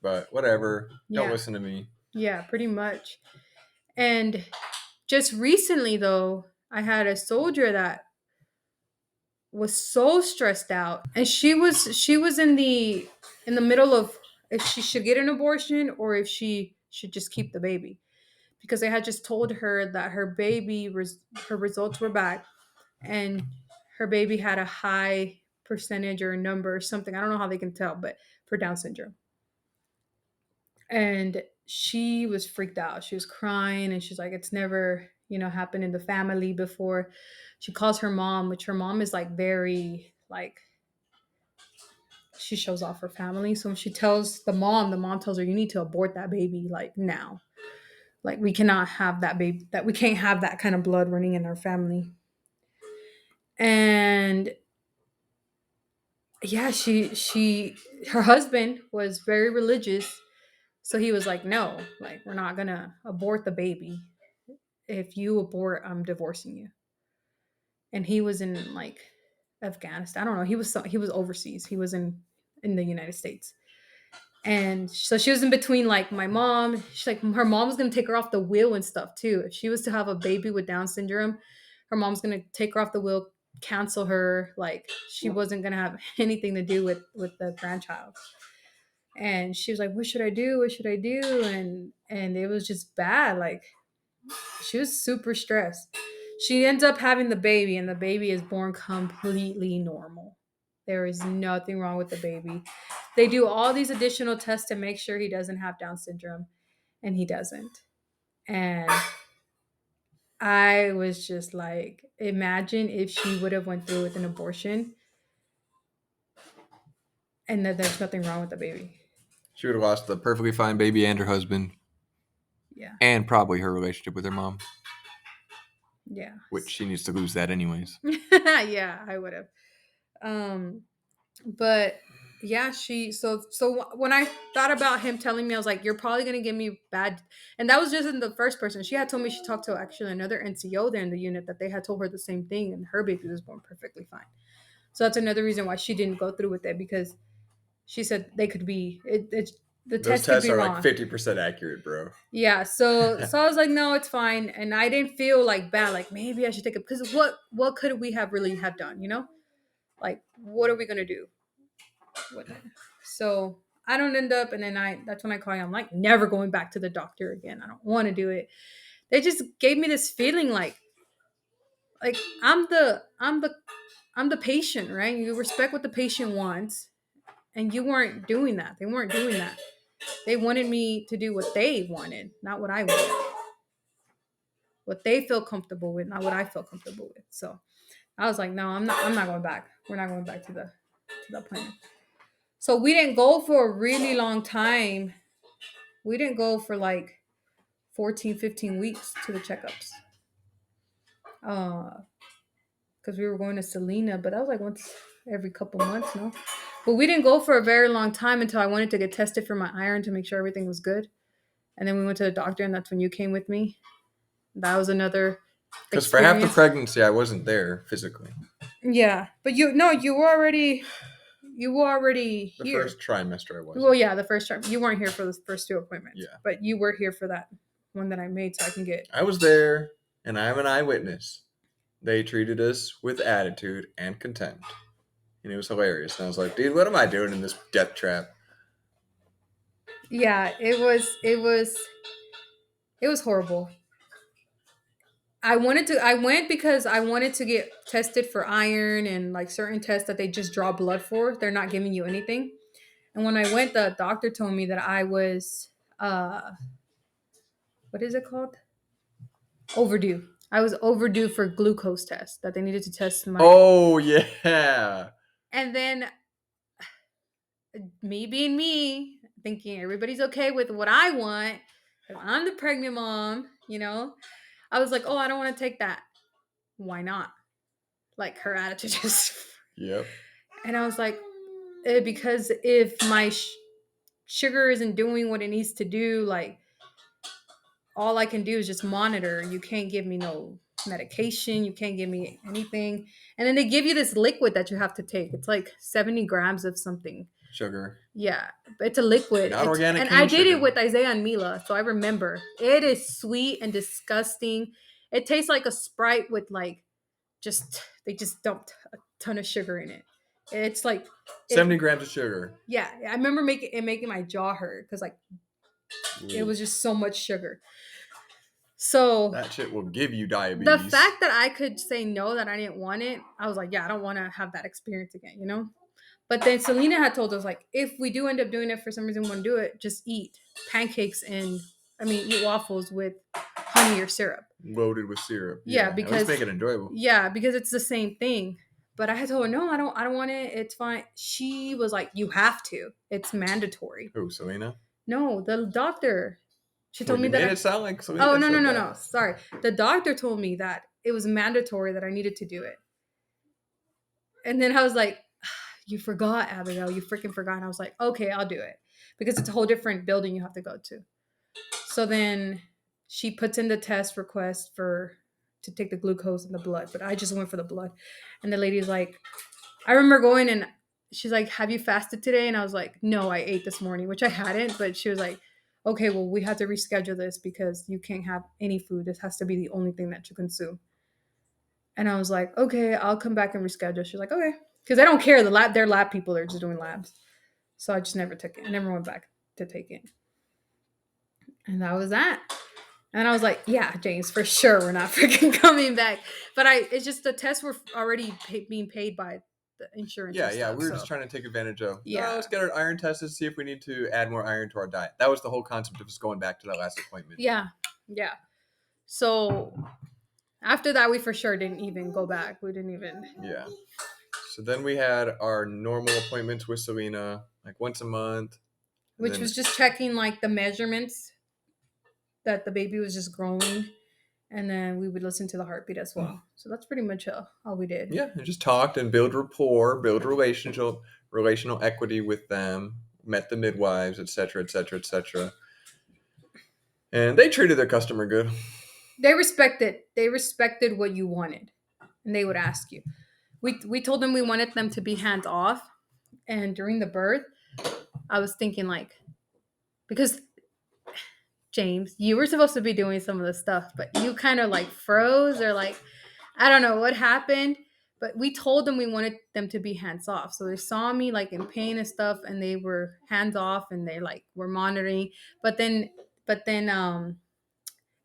[SPEAKER 1] but whatever. Don't listen to me.
[SPEAKER 2] Yeah, pretty much. And just recently, though, I had a soldier that was so stressed out, and she was in the middle of if she should get an abortion or if she should just keep the baby, because they had just told her that her results were back, and her baby had a high percentage or number or something. I don't know how they can tell, but for Down syndrome. And she was freaked out. She was crying and she's like, it's never, happened in the family before. She calls her mom, which her mom is like very like she shows off her family. So when she tells the mom tells her, you need to abort that baby like now. Like we cannot have that baby, that we can't have that kind of blood running in our family. And yeah, her husband was very religious. So he was like, no, like we're not gonna abort the baby. If you abort, I'm divorcing you. And he was in like Afghanistan. I don't know. He was overseas. He was in the United States. And so she was in between like my mom. She's like her mom was gonna take her off the wheel and stuff too. If she was to have a baby with Down syndrome, her mom's gonna take her off the wheel, cancel her. Like she wasn't gonna have anything to do with the grandchild. And she was like, "What should I do? What should I do?" And it was just bad. Like she was super stressed. She ends up having the baby, and the baby is born completely normal. There is nothing wrong with the baby. They do all these additional tests to make sure he doesn't have Down syndrome, and he doesn't. And I was just like, imagine if she would have went through with an abortion and that there's nothing wrong with the baby.
[SPEAKER 1] She would have lost the perfectly fine baby and her husband,
[SPEAKER 2] Yeah.
[SPEAKER 1] and probably her relationship with her mom,
[SPEAKER 2] Yeah.
[SPEAKER 1] which she needs to lose that anyways.
[SPEAKER 2] Yeah, I would have. But yeah, so when I thought about him telling me, I was like, you're probably gonna give me bad. And that was just in the first person. She had told me she talked to actually another NCO there in the unit that they had told her the same thing, and her baby was born perfectly fine. So that's another reason why she didn't go through with it, because she said they could be it's the
[SPEAKER 1] Those
[SPEAKER 2] test could
[SPEAKER 1] tests
[SPEAKER 2] be
[SPEAKER 1] are like
[SPEAKER 2] wrong.
[SPEAKER 1] 50% accurate, bro.
[SPEAKER 2] Yeah, so I was like, no, it's fine, and I didn't feel like bad, like maybe I should take it, because what could we have really have done, like what are we gonna do with it? So I don't end up, and then that's when I call you. I'm like, never going back to the doctor again. I don't want to do it. They just gave me this feeling like I'm the patient, right? You respect what the patient wants, and you weren't doing that. They weren't doing that. They wanted me to do what they wanted, not what I wanted. What they feel comfortable with, not what I feel comfortable with. So I was like, no, I'm not going back. We're not going back to the plan. So we didn't go for a really long time. We didn't go for like 14, 15 weeks to the checkups. Because we were going to Selena, but that was like once every couple months, no? But we didn't go for a very long time until I wanted to get tested for my iron to make sure everything was good. And then we went to the doctor, and that's when you came with me. That was another
[SPEAKER 1] Because for half the
[SPEAKER 2] experience.
[SPEAKER 1] pregnancy, I wasn't there physically.
[SPEAKER 2] Yeah, but you were already
[SPEAKER 1] The
[SPEAKER 2] here.
[SPEAKER 1] first trimester, I wasn't.
[SPEAKER 2] Well, yeah, the first time you weren't here for the first two appointments.
[SPEAKER 1] Yeah.
[SPEAKER 2] But you were here for that one that I made, so I can get.
[SPEAKER 1] I was there, and I'm an eyewitness. They treated us with attitude and contempt. And it was hilarious. And I was like, dude, what am I doing in this death trap?
[SPEAKER 2] Yeah, it was horrible. I went because I wanted to get tested for iron and like certain tests that they just draw blood for. They're not giving you anything. And when I went, the doctor told me that I was what is it called? Overdue. I was overdue for glucose test that they needed to test my.
[SPEAKER 1] Oh, yeah.
[SPEAKER 2] And then me being me, thinking everybody's okay with what I want. I'm the pregnant mom, I was like, oh, I don't want to take that. Why not? Like her attitude just.
[SPEAKER 1] Yep.
[SPEAKER 2] And I was like, because if my sugar isn't doing what it needs to do, like all I can do is just monitor. You can't give me no medication. You can't give me anything. And then they give you this liquid that you have to take. It's like 70 grams of something.
[SPEAKER 1] Sugar.
[SPEAKER 2] Yeah, it's a liquid.
[SPEAKER 1] Not organic
[SPEAKER 2] and
[SPEAKER 1] cane
[SPEAKER 2] I did
[SPEAKER 1] sugar.
[SPEAKER 2] it with Isaiah and Mila, so I remember. It is sweet and disgusting. It tastes like a Sprite with like they just dumped ton of sugar in it. It's like
[SPEAKER 1] 70 grams of sugar.
[SPEAKER 2] yeah, I remember making my jaw hurt because like it
[SPEAKER 1] Ooh,
[SPEAKER 2] was just so much sugar. So
[SPEAKER 1] that shit will give you
[SPEAKER 2] the
[SPEAKER 1] diabetes.
[SPEAKER 2] fact that I could say no, that I didn't want it, I was like, yeah, I don't want to have that experience again, you know? But then Selena had told us, like, if we do end up doing it for some reason, we want to do it, just eat pancakes eat waffles with honey or syrup.
[SPEAKER 1] Loaded with syrup.
[SPEAKER 2] Yeah,
[SPEAKER 1] At least
[SPEAKER 2] because
[SPEAKER 1] make it enjoyable.
[SPEAKER 2] it's the same thing. But I had told her, no, I don't want it. It's fine. She was like, you have to. It's mandatory.
[SPEAKER 1] Oh, Selena?
[SPEAKER 2] No, the doctor. She told
[SPEAKER 1] Well,
[SPEAKER 2] me
[SPEAKER 1] you
[SPEAKER 2] that.
[SPEAKER 1] made it sound like Selena
[SPEAKER 2] Oh, no, no,
[SPEAKER 1] said
[SPEAKER 2] no,
[SPEAKER 1] that.
[SPEAKER 2] no. Sorry. The doctor told me that it was mandatory that I needed to do it. And then I was like, you forgot, Abigail. You freaking forgot. And I was like, okay, I'll do it. Because it's a whole different building you have to go to. So then she puts in the test request to take the glucose in the blood. But I just went for the blood. And the lady's like, I remember going and she's like, have you fasted today? And I was like, no, I ate this morning, which I hadn't. But she was like, okay, well, we have to reschedule this because you can't have any food. This has to be the only thing that you consume. And I was like, okay, I'll come back and reschedule. She's like, okay. Because I don't care. They're lab people. They're just doing labs. So I just never took it. I never went back to take it. And that was that. And I was like, yeah, James, for sure we're not freaking coming back. But it's just the tests were already being paid by the insurance.
[SPEAKER 1] Yeah,
[SPEAKER 2] and stuff,
[SPEAKER 1] we were
[SPEAKER 2] so.
[SPEAKER 1] just trying to take advantage of.
[SPEAKER 2] Yeah.
[SPEAKER 1] Let's get our iron tested, see if we need to add more iron to our diet. That was the whole concept of us going back to that last appointment.
[SPEAKER 2] Yeah. So after that, we for sure didn't even go back. We didn't even.
[SPEAKER 1] Yeah. So then we had our normal appointments with Selena, like once a month.
[SPEAKER 2] Which was just checking like the measurements that the baby was just growing. And then we would listen to the heartbeat as well. So that's pretty much all we did.
[SPEAKER 1] Yeah, and just talked and build rapport, build relational equity with them, met the midwives, etc., etc., etc. And they treated their customer good.
[SPEAKER 2] They respected what you wanted. And they would ask you. We told them we wanted them to be hands off. And during the birth, I was thinking like, because James, you were supposed to be doing some of the stuff, but you kind of like froze or like, I don't know what happened. But we told them we wanted them to be hands off. So they saw me like in pain and stuff, and they were hands off and they like were monitoring. But then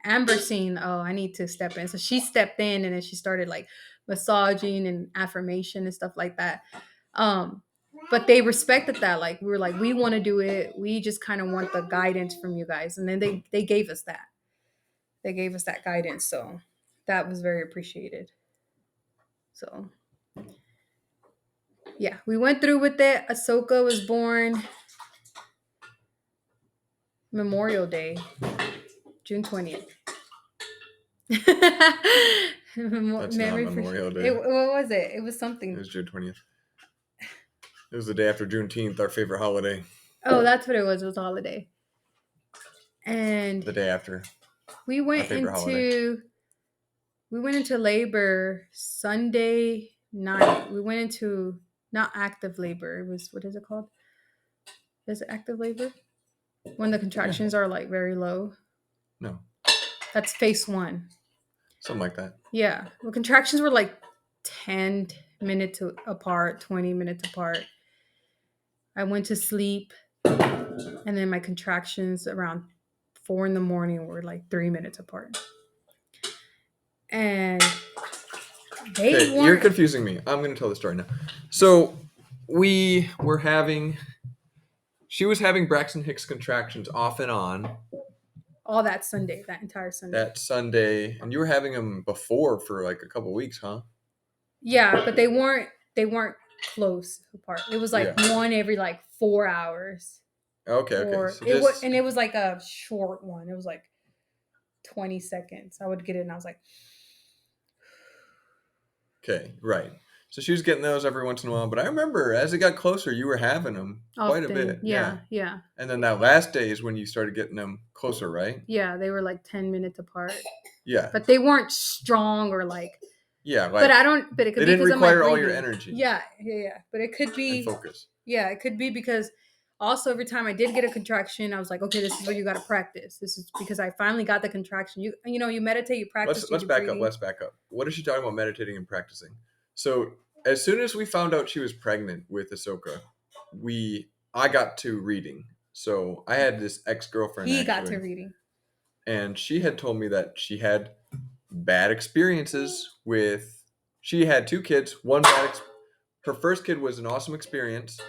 [SPEAKER 2] Amber seen, oh, I need to step in. So she stepped in and then she started like massaging and affirmation and stuff like that. But they respected that. Like we were like, we want to do it. We just kind of want the guidance from you guys. And then they gave us that. They gave us that guidance. So that was very appreciated. So yeah, we went through with it. Ahsoka was born Memorial Day, June 20th.
[SPEAKER 1] That's not Memorial Day.
[SPEAKER 2] What was it? It was something.
[SPEAKER 1] It was June 20th. It was the day after Juneteenth, our favorite holiday.
[SPEAKER 2] Oh, that's what it was. It was a holiday. And
[SPEAKER 1] the day after.
[SPEAKER 2] We went into labor Sunday night. We went into not active labor. It was, what is it called? Is it active labor? When the contractions are like very low.
[SPEAKER 1] No.
[SPEAKER 2] That's phase 1.
[SPEAKER 1] Something like that.
[SPEAKER 2] Yeah. The contractions were like 10 minutes apart, 20 minutes apart. I went to sleep, and then my contractions around 4 a.m. were like 3 minutes apart. And
[SPEAKER 1] you're confusing me. I'm going to tell the story now. So she was having Braxton Hicks contractions off and on.
[SPEAKER 2] All that Sunday, that entire Sunday.
[SPEAKER 1] That Sunday, and you were having them before for like a couple weeks, huh?
[SPEAKER 2] Yeah, but they weren't close apart. It was like one every like 4 hours.
[SPEAKER 1] Okay.
[SPEAKER 2] So it was like a short one. It was like 20 seconds. I would get it and I was like,
[SPEAKER 1] okay, right. So she was getting those every once in a while, but I remember as it got closer, you were having them quite a bit.
[SPEAKER 2] Yeah.
[SPEAKER 1] And then that last day is when you started getting them closer, right?
[SPEAKER 2] Yeah, they were like 10 minutes apart.
[SPEAKER 1] Yeah.
[SPEAKER 2] But they weren't strong or like.
[SPEAKER 1] Yeah,
[SPEAKER 2] like. But it could be
[SPEAKER 1] didn't require all your energy.
[SPEAKER 2] Yeah. But it could be.
[SPEAKER 1] And focus.
[SPEAKER 2] Yeah, it could be because also every time I did get a contraction, I was like, okay, this is where you got to practice. This is because I finally got the contraction. You meditate, you practice.
[SPEAKER 1] Let's back up. What is she talking about meditating and practicing? So as soon as we found out she was pregnant with Ahsoka, I got to reading. So I had this ex-girlfriend
[SPEAKER 2] He got to
[SPEAKER 1] actually,
[SPEAKER 2] reading.
[SPEAKER 1] and she had told me that she had bad experiences with. She had two kids. Her first kid was an awesome experience,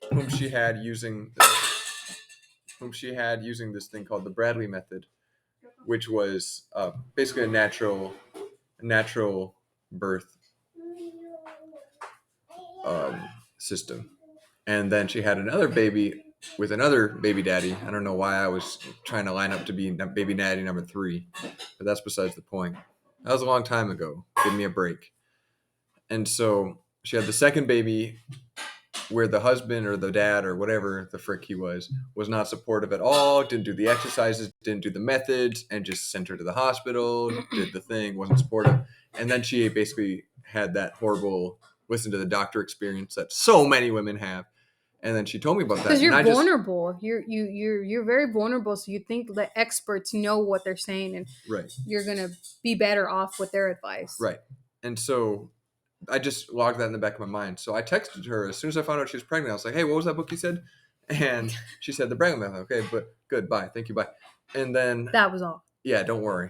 [SPEAKER 1] whom she had using this thing called the Bradley method, which was basically a natural birth system. And then she had another baby with another baby daddy. I don't know why I was trying to line up to be baby daddy number 3, but that's besides the point. That was a long time ago. Give me a break. And so she had the second baby where the husband or the dad or whatever the frick he was not supportive at all, didn't do the exercises, didn't do the methods, and just sent her to the hospital, did the thing, wasn't supportive. And then she basically had that horrible listen to the doctor experience that so many women have. And then she told me about that.
[SPEAKER 2] Because
[SPEAKER 1] And
[SPEAKER 2] you're
[SPEAKER 1] I just,
[SPEAKER 2] vulnerable. You're very vulnerable. So you think the experts know what they're saying, and
[SPEAKER 1] right,
[SPEAKER 2] you're gonna be better off with their advice.
[SPEAKER 1] right. And so I just logged that in the back of my mind. So I texted her as soon as I found out she was pregnant. I was like, "Hey, what was that book you said?" And she said the Bradley method. Okay, but good, bye, thank you, bye. And then
[SPEAKER 2] That was all.
[SPEAKER 1] yeah, don't worry.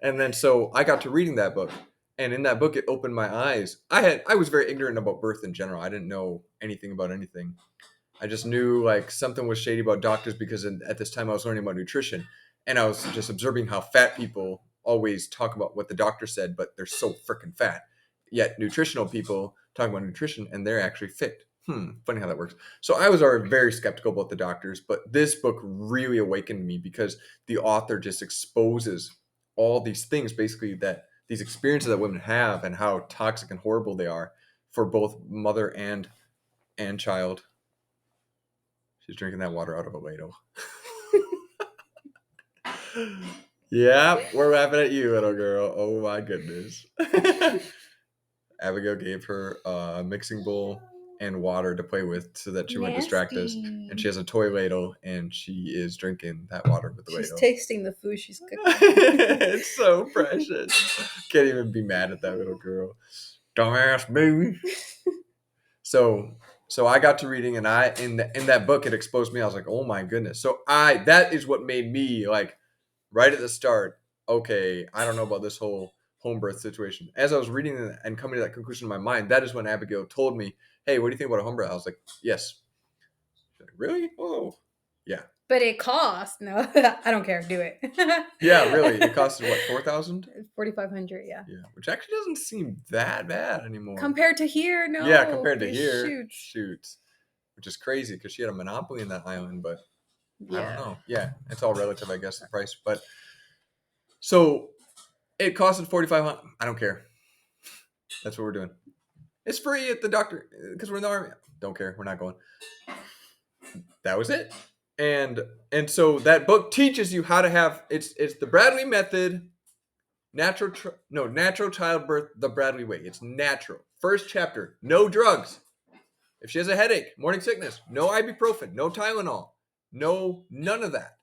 [SPEAKER 1] And then so I got to reading that book, and in that book it opened my eyes. I was very ignorant about birth in general. I didn't know anything about anything. I just knew like something was shady about doctors because at this time I was learning about nutrition, and I was just observing how fat people always talk about what the doctor said, but they're so freaking fat. Yet nutritional people talk about nutrition and they're actually fit. Funny how that works. So I was already very skeptical about the doctors, but this book really awakened me because the author just exposes all these things, basically that these experiences that women have and how toxic and horrible they are for both mother and child. She's drinking that water out of a ladle. Yeah, we're laughing at you, little girl. Oh my goodness. Abigail gave her a mixing bowl and water to play with so that she wouldn't distract us. And she has a toy ladle and she is drinking that water with the
[SPEAKER 2] She's
[SPEAKER 1] ladle.
[SPEAKER 2] tasting the food she's cooking.
[SPEAKER 1] It's so precious. Can't even be mad at that little girl. Dumbass baby. So I got to reading, and in that book it exposed me. I was like, oh my goodness. So that is what made me like right at the start. Okay, I don't know about this whole home birth situation. As I was reading and coming to that conclusion in my mind, that is when Abigail told me, "Hey, what do you think about a home birth?" I was like, "Yes." She's like, really? Oh, yeah.
[SPEAKER 2] But it costs. No, I don't care. Do it.
[SPEAKER 1] Yeah, really. It costed what, 4,000?
[SPEAKER 2] 4,500. Yeah.
[SPEAKER 1] Yeah, which actually doesn't seem that bad anymore.
[SPEAKER 2] Compared to here, no.
[SPEAKER 1] Yeah, compared to here,
[SPEAKER 2] Shoots.
[SPEAKER 1] which is crazy because she had a monopoly in that island. But I don't
[SPEAKER 2] Yeah.
[SPEAKER 1] know. Yeah, it's all relative, I guess, the price. But so it costed 4,500. I don't care. That's what we're doing. It's free at the doctor because we're in the army. Don't care. We're not going. That was it. And so that book teaches you how to have it's the Bradley method, natural childbirth the Bradley way. It's natural. First chapter, no drugs. If she has a headache, morning sickness, no ibuprofen, no Tylenol, none of that.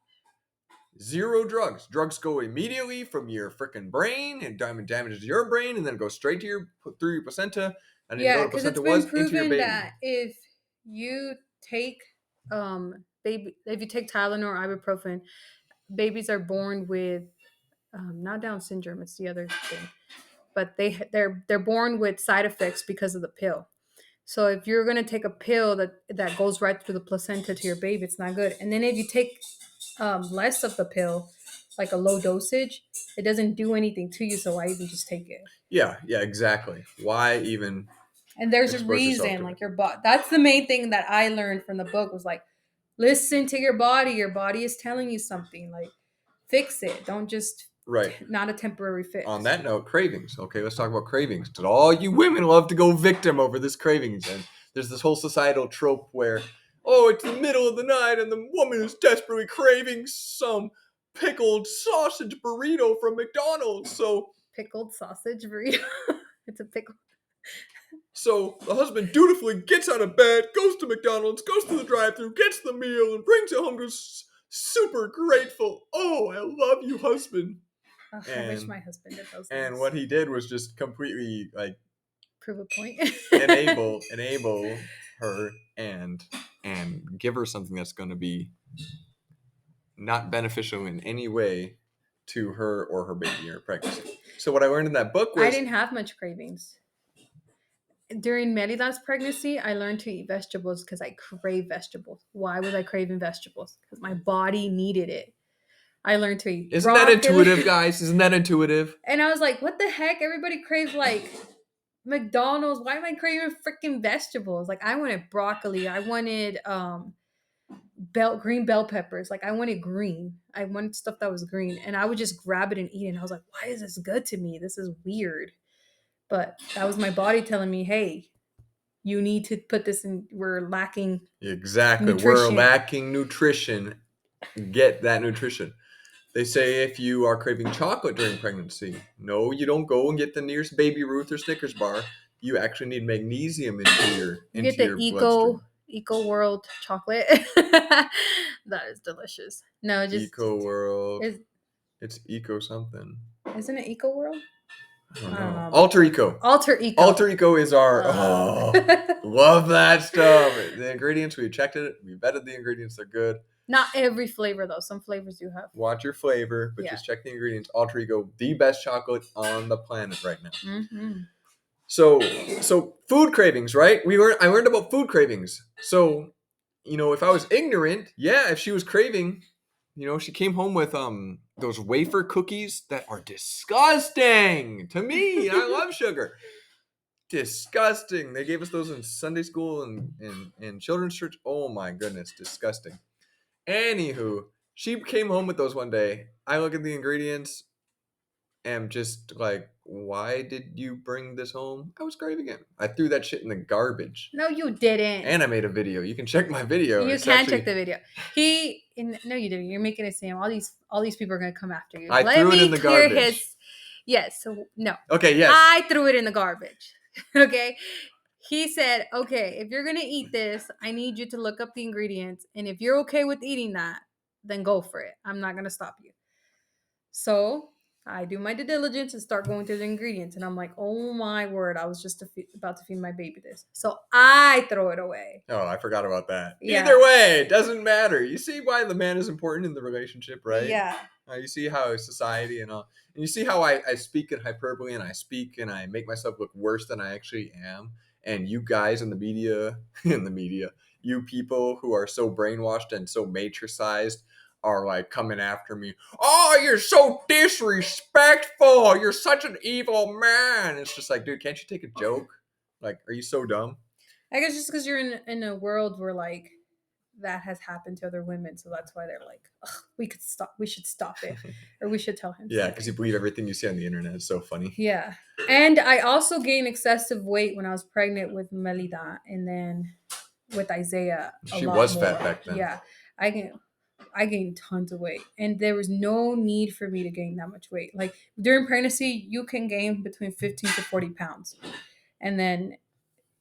[SPEAKER 1] Zero drugs. Drugs go immediately from your freaking brain and damages your brain, and then it goes straight to through your placenta. And
[SPEAKER 2] Yeah,
[SPEAKER 1] you know what
[SPEAKER 2] because
[SPEAKER 1] placenta
[SPEAKER 2] it's been
[SPEAKER 1] was into your
[SPEAKER 2] proven
[SPEAKER 1] baby.
[SPEAKER 2] that if you take if you take Tylenol or ibuprofen, babies are born with not Down syndrome. It's the other thing, but they're born with side effects because of the pill. So if you're gonna take a pill that goes right through the placenta to your baby, it's not good. And then if you take less of the pill, like a low dosage, it doesn't do anything to you. So why even just take it?
[SPEAKER 1] Yeah, exactly. Why even
[SPEAKER 2] And there's a
[SPEAKER 1] expose yourself
[SPEAKER 2] reason,
[SPEAKER 1] to
[SPEAKER 2] like
[SPEAKER 1] it?
[SPEAKER 2] your body. That's the main thing that I learned from the book was like, listen to your body. Your body is telling you something. Like, fix it. Don't just
[SPEAKER 1] Right.
[SPEAKER 2] not a temporary fix.
[SPEAKER 1] On that note, cravings. Okay, let's talk about cravings. Because all you women love to go victim over this cravings. And there's this whole societal trope where, oh, it's the middle of the night and the woman is desperately craving some pickled sausage burrito from McDonald's. So
[SPEAKER 2] Pickled sausage burrito. It's a pickle.
[SPEAKER 1] So the husband dutifully gets out of bed, goes to McDonald's, goes to the drive-thru, gets the meal, and brings it home. Goes super grateful. Oh, I love you, husband.
[SPEAKER 2] I wish my husband did those things.
[SPEAKER 1] And what he did was just completely like
[SPEAKER 2] prove a point.
[SPEAKER 1] enable her and give her something that's going to be not beneficial in any way to her or her baby or pregnancy. So what I learned in that book
[SPEAKER 2] I
[SPEAKER 1] was
[SPEAKER 2] didn't have much cravings. During Merida's pregnancy, I learned to eat vegetables because I crave vegetables. Why was I craving vegetables? Because my body needed it. I learned to eat
[SPEAKER 1] isn't that intuitive,
[SPEAKER 2] broccoli.
[SPEAKER 1] guys? Isn't that intuitive?
[SPEAKER 2] And I was like, what the heck? Everybody craves like McDonald's. Why am I craving freaking vegetables? Like I wanted broccoli. I wanted green bell peppers. Like I wanted green. I wanted stuff that was green. And I would just grab it and eat it. And I was like, why is this good to me? This is weird. But that was my body telling me, hey, you need to put this in. We're lacking
[SPEAKER 1] Exactly. We're
[SPEAKER 2] nutrition.
[SPEAKER 1] lacking nutrition. Get that nutrition. They say if you are craving chocolate during pregnancy, no, you don't go and get the nearest Baby Ruth or Snickers bar. You actually need magnesium
[SPEAKER 2] You get
[SPEAKER 1] into
[SPEAKER 2] the
[SPEAKER 1] your bloodstream.
[SPEAKER 2] Eco World chocolate. That is delicious. No, just
[SPEAKER 1] Eco World.
[SPEAKER 2] is
[SPEAKER 1] It's Eco something.
[SPEAKER 2] isn't it Eco World?
[SPEAKER 1] I don't
[SPEAKER 2] I don't
[SPEAKER 1] know.
[SPEAKER 2] know.
[SPEAKER 1] Alter Eco.
[SPEAKER 2] Alter Eco.
[SPEAKER 1] Alter Eco is our love that stuff. The ingredients, we checked it, we vetted the ingredients, they're good.
[SPEAKER 2] Not every flavor though. Some flavors do have.
[SPEAKER 1] Watch your flavor, but
[SPEAKER 2] Yeah.
[SPEAKER 1] just check the ingredients. Alter Ego, the best chocolate on the planet right now.
[SPEAKER 2] Mm-hmm.
[SPEAKER 1] So food cravings, right? I learned about food cravings. So, if I was ignorant, yeah, if she was craving, she came home with those wafer cookies that are disgusting to me. I love sugar. Disgusting. They gave us those in Sunday school and in children's church. Oh my goodness, disgusting. Anywho, she came home with those one day. I look at the ingredients and just like, why did you bring this home? I was craving it. I threw that shit in the garbage.
[SPEAKER 2] No, you didn't.
[SPEAKER 1] And I made a video. You can check my video.
[SPEAKER 2] You
[SPEAKER 1] It's
[SPEAKER 2] can
[SPEAKER 1] actually,
[SPEAKER 2] check the video. No, you didn't. You're making it seem all these people are gonna come after you.
[SPEAKER 1] I
[SPEAKER 2] Let
[SPEAKER 1] threw it
[SPEAKER 2] me
[SPEAKER 1] in the
[SPEAKER 2] clear
[SPEAKER 1] garbage.
[SPEAKER 2] his. Yes. So no.
[SPEAKER 1] Okay, yes.
[SPEAKER 2] I threw it in the garbage. Okay. He said, okay, if you're gonna eat this, I need you to look up the ingredients, and if you're okay with eating that, then go for it. I'm not gonna stop you. So I do my due diligence and start going through the ingredients, and I'm like, oh my word, I was just about to feed my baby this, so I throw it away.
[SPEAKER 1] Oh, I forgot about that.
[SPEAKER 2] Yeah.
[SPEAKER 1] Either way, it doesn't matter. You see why the man is important in the relationship, right?
[SPEAKER 2] Yeah.
[SPEAKER 1] You see how society and all, and you see how I speak in hyperbole and I speak and I make myself look worse than I actually am. And you guys in the media, you people who are so brainwashed and so matricized are like coming after me. Oh, you're so disrespectful. You're such an evil man. It's just like, dude, can't you take a joke? Like, are you so dumb?
[SPEAKER 2] I guess just because you're in a world where like that has happened to other women, so that's why they're like, we should stop it, or we should tell him.
[SPEAKER 1] Yeah, because you believe everything you see on the internet. It's so funny.
[SPEAKER 2] Yeah, and I also gained excessive weight when I was pregnant with Melida, and then with Isaiah.
[SPEAKER 1] She was fat back then.
[SPEAKER 2] Yeah, I gained tons of weight, and there was no need for me to gain that much weight. Like during pregnancy, you can gain between 15 to 40 pounds, and then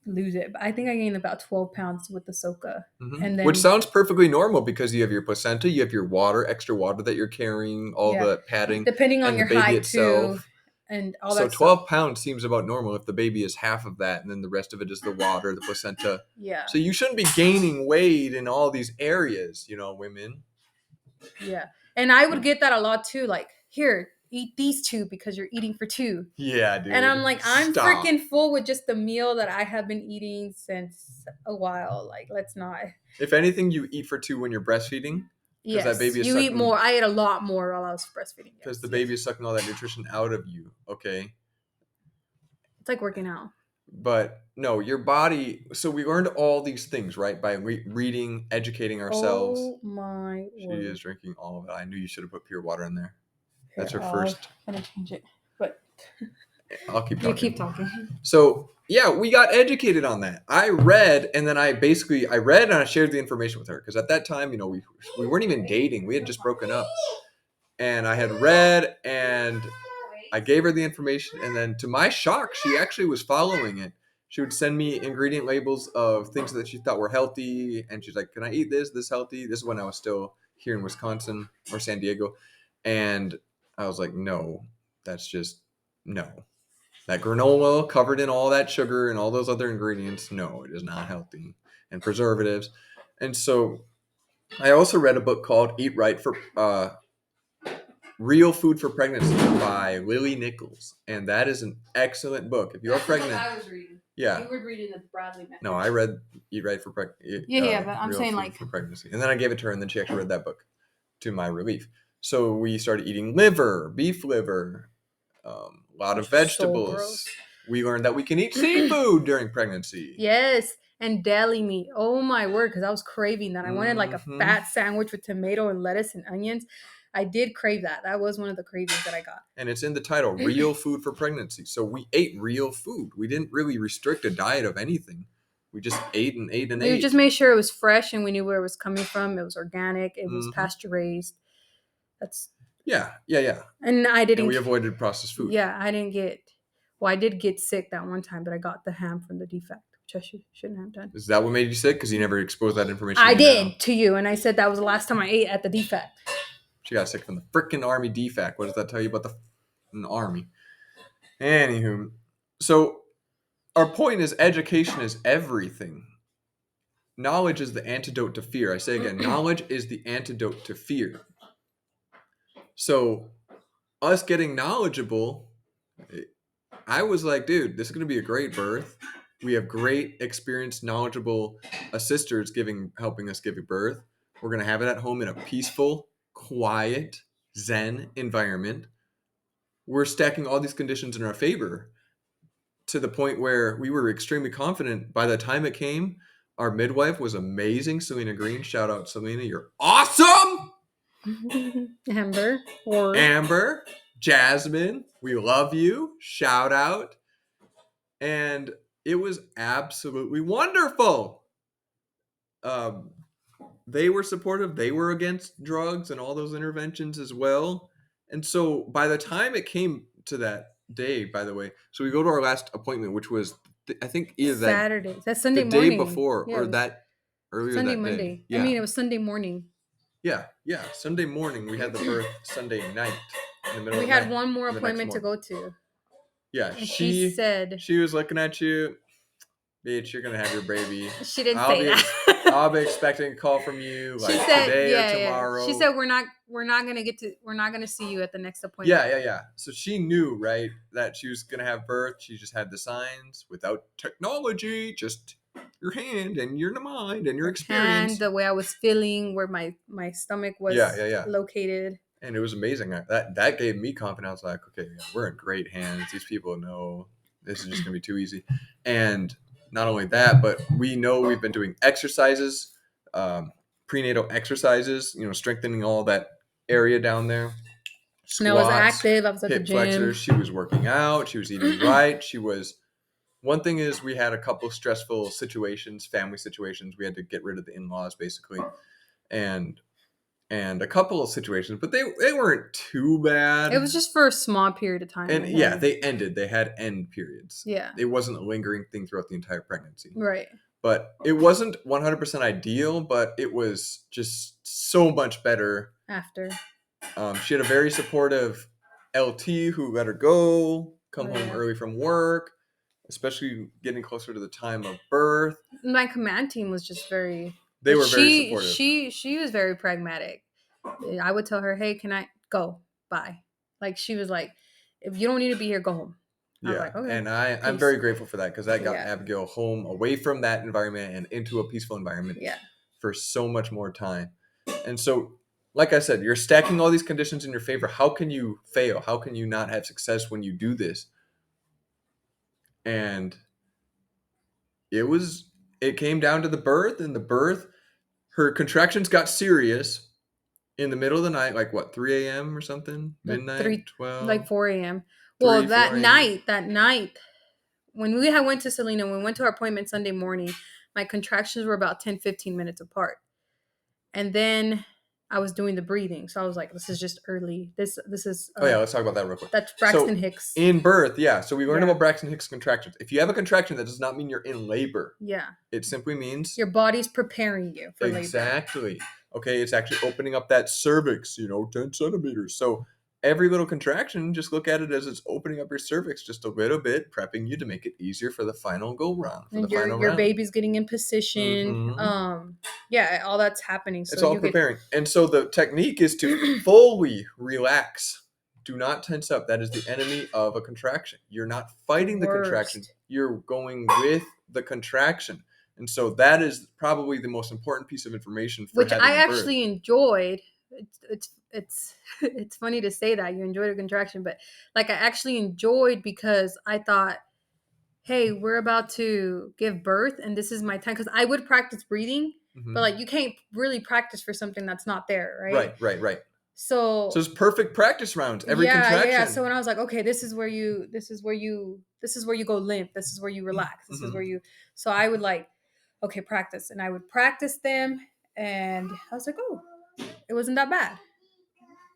[SPEAKER 2] lose it. But I think I gained about 12 pounds with the Soka.
[SPEAKER 1] Mm-hmm.
[SPEAKER 2] And then,
[SPEAKER 1] which sounds perfectly normal because you have your placenta, you have your extra water that you're carrying, all the padding,
[SPEAKER 2] depending on
[SPEAKER 1] and
[SPEAKER 2] your
[SPEAKER 1] the baby
[SPEAKER 2] height
[SPEAKER 1] itself.
[SPEAKER 2] too, and all
[SPEAKER 1] so
[SPEAKER 2] that.
[SPEAKER 1] 12
[SPEAKER 2] stuff.
[SPEAKER 1] pounds seems about normal if the baby is half of that, and then the rest of it is the water, the placenta.
[SPEAKER 2] Yeah.
[SPEAKER 1] So you shouldn't be gaining weight in all these areas, women.
[SPEAKER 2] Yeah, and I would get that a lot too. Like, here, eat these two because you're eating for two.
[SPEAKER 1] Yeah, dude.
[SPEAKER 2] And I'm like, I'm
[SPEAKER 1] Stop.
[SPEAKER 2] freaking full with just the meal that I have been eating since a while. Like, let's not.
[SPEAKER 1] If anything, you eat for two when you're breastfeeding.
[SPEAKER 2] Yes,
[SPEAKER 1] that baby is
[SPEAKER 2] you eat more. I ate a lot more while I was breastfeeding.
[SPEAKER 1] Because the baby is sucking all that nutrition out of you. Okay.
[SPEAKER 2] It's like working out.
[SPEAKER 1] But no, your body. So we learned all these things, right? By reading, educating ourselves.
[SPEAKER 2] Oh my
[SPEAKER 1] She
[SPEAKER 2] word.
[SPEAKER 1] is drinking all of it. I knew you should have put pure water in there.
[SPEAKER 2] Here,
[SPEAKER 1] That's her first.
[SPEAKER 2] I'm gonna change it, but
[SPEAKER 1] I'll keep talking.
[SPEAKER 2] You keep talking.
[SPEAKER 1] So yeah, we got educated on that. I read, and then I read and I shared the information with her because at that time, we weren't even dating. We had just broken up, and I had read and I gave her the information, and then to my shock, she actually was following it. She would send me ingredient labels of things that she thought were healthy, and she's like, "Can I eat this? This healthy?" This is when I was still here in Wisconsin or San Diego, and I was like, "No, that's just no." That granola covered in all that sugar and all those other ingredients, no, it is not healthy. And preservatives. And so I also read a book called Eat Right for Real Food for Pregnancy by Lily Nichols. And that is an excellent book. If you're pregnant.
[SPEAKER 2] That's what I was reading.
[SPEAKER 1] Yeah.
[SPEAKER 2] You were reading the Bradley method.
[SPEAKER 1] No, I read Eat Right for Pregnancy.
[SPEAKER 2] Yeah, but I'm saying
[SPEAKER 1] for Pregnancy. And then I gave it to her, and then she actually read that book to my relief. So we started eating liver, beef liver, a lot of vegetables. So we learned that we can eat seafood during pregnancy.
[SPEAKER 2] Yes, and deli meat. Oh my word, because I was craving that. I wanted like a fat sandwich with tomato and lettuce and onions. I did crave that. That was one of the cravings that I got.
[SPEAKER 1] And it's in the title, Real Food for Pregnancy. So we ate real food. We didn't really restrict a diet of anything. We just ate and ate and ate.
[SPEAKER 2] We just made sure it was fresh and we knew where it was coming from. It was organic. It was pasture raised. That's
[SPEAKER 1] yeah.
[SPEAKER 2] And I didn't.
[SPEAKER 1] And we avoided processed food.
[SPEAKER 2] Yeah, I didn't get. Well, I did get sick that one time, but I got the ham from the defect, which I shouldn't have done.
[SPEAKER 1] Is that what made you sick? Because you never exposed that information.
[SPEAKER 2] I did to you, and I said that was the last time I ate at the defect.
[SPEAKER 1] She got sick from the frickin' army defect. What does that tell you about the army? Anywho, so our point is education is everything. Knowledge is the antidote to fear. I say again, knowledge is the antidote to fear. So us getting knowledgeable, I was like, dude, this is going to be a great birth. We have great, experienced, knowledgeable assisters helping us give birth. We're going to have it at home in a peaceful, quiet, zen environment. We're stacking all these conditions in our favor to the point where we were extremely confident. By the time it came, our midwife was amazing. Selena Green, shout out Selena, you're awesome! Amber, Jasmine, we love you. Shout out. And it was absolutely wonderful. They were supportive. They were against drugs and all those interventions as well. And so by the time it came to that day, by the way, so we go to our last appointment, which was, I think, either
[SPEAKER 2] Saturday. That's Sunday
[SPEAKER 1] the
[SPEAKER 2] morning.
[SPEAKER 1] day before, or that earlier
[SPEAKER 2] Sunday,
[SPEAKER 1] that
[SPEAKER 2] Monday.
[SPEAKER 1] day. Yeah.
[SPEAKER 2] I mean, it was Sunday morning.
[SPEAKER 1] Yeah. Sunday morning. We had the birth Sunday night. In the middle
[SPEAKER 2] we had one more appointment to go to.
[SPEAKER 1] Yeah.
[SPEAKER 2] And she said,
[SPEAKER 1] she was looking at you, bitch, you're going to have your baby.
[SPEAKER 2] She didn't say that.
[SPEAKER 1] I'll be expecting a call from you like today or tomorrow.
[SPEAKER 2] She said we're not gonna see you at the next appointment.
[SPEAKER 1] Yeah. So she knew, right, that she was gonna have birth. She just had the signs without technology, just your hand and your mind and your experience.
[SPEAKER 2] And the way I was feeling, where my stomach was located.
[SPEAKER 1] And it was amazing. That gave me confidence. I was like, okay, we're in great hands. These people know this is just gonna be too easy. And not only that, but we know we've been doing exercises, prenatal exercises, strengthening all that area down there. Squats,
[SPEAKER 2] and I was active. I was at the gym.
[SPEAKER 1] Flexors. She was working out. She was eating right. One thing is we had a couple stressful situations, family situations. We had to get rid of the in-laws basically. And a couple of situations, but they weren't too bad.
[SPEAKER 2] It was just for a small period of time.
[SPEAKER 1] And they ended. They had end periods.
[SPEAKER 2] Yeah.
[SPEAKER 1] It wasn't a lingering thing throughout the entire pregnancy.
[SPEAKER 2] Right.
[SPEAKER 1] But it wasn't 100% ideal, but it was just so much better.
[SPEAKER 2] After.
[SPEAKER 1] She had a very supportive LT who let her come home early from work, especially getting closer to the time of birth.
[SPEAKER 2] My command team was just very...
[SPEAKER 1] They were very supportive.
[SPEAKER 2] She was very pragmatic. I would tell her, hey, can I go? Bye. Like, she was like, if you don't need to be here, go home.
[SPEAKER 1] Yeah, like, okay, and I'm very grateful for that because that got Abigail home away from that environment and into a peaceful environment for so much more time. And so, like I said, you're stacking all these conditions in your favor. How can you fail? How can you not have success when you do this? And it came down to the birth, and her contractions got serious in the middle of the night, like what, 3 a.m. or something? Midnight? 12?
[SPEAKER 2] Like 4 a.m. Well, that night, when we went to Selena, when we went to our appointment Sunday morning, my contractions were about 10, 15 minutes apart. And then I was doing the breathing. So I was like, this is just early. This is...
[SPEAKER 1] let's talk about that real quick.
[SPEAKER 2] That's Braxton Hicks.
[SPEAKER 1] In birth, So we learned about Braxton Hicks contractions. If you have a contraction, that does not mean you're in labor.
[SPEAKER 2] Yeah.
[SPEAKER 1] It simply means...
[SPEAKER 2] your body's preparing you for labor.
[SPEAKER 1] Exactly. Okay, it's actually opening up that cervix, 10 centimeters. So every little contraction, just look at it as it's opening up your cervix just a little bit, prepping you to make it easier for the final go round, for the
[SPEAKER 2] And
[SPEAKER 1] final
[SPEAKER 2] your
[SPEAKER 1] round.
[SPEAKER 2] baby's getting in position.
[SPEAKER 1] Hmm.
[SPEAKER 2] Yeah, all that's happening. So
[SPEAKER 1] It's all
[SPEAKER 2] you get
[SPEAKER 1] preparing. And so the technique is to fully relax. Do not tense up. That is the enemy of a contraction. You're not
[SPEAKER 2] the
[SPEAKER 1] fighting the contraction,
[SPEAKER 2] worst.
[SPEAKER 1] you're going with the contraction. And so that is probably the most important piece of information for
[SPEAKER 2] Which I
[SPEAKER 1] having a birth.
[SPEAKER 2] actually enjoyed. It's it's funny to say that you enjoyed a contraction, but like I actually enjoyed because I thought, hey, we're about to give birth, and this is my time. Because I would practice breathing, but
[SPEAKER 1] Hmm.
[SPEAKER 2] like you can't really practice for something that's not there, right?
[SPEAKER 1] Right, right, right. So
[SPEAKER 2] So
[SPEAKER 1] it's perfect practice rounds. Every
[SPEAKER 2] yeah. So
[SPEAKER 1] contraction.
[SPEAKER 2] when I was like, okay, this is where you go limp. This is where you relax. This is
[SPEAKER 1] Hmm.
[SPEAKER 2] where you. So I would like, okay, practice, and I would practice them, and I was like, oh, it wasn't that bad.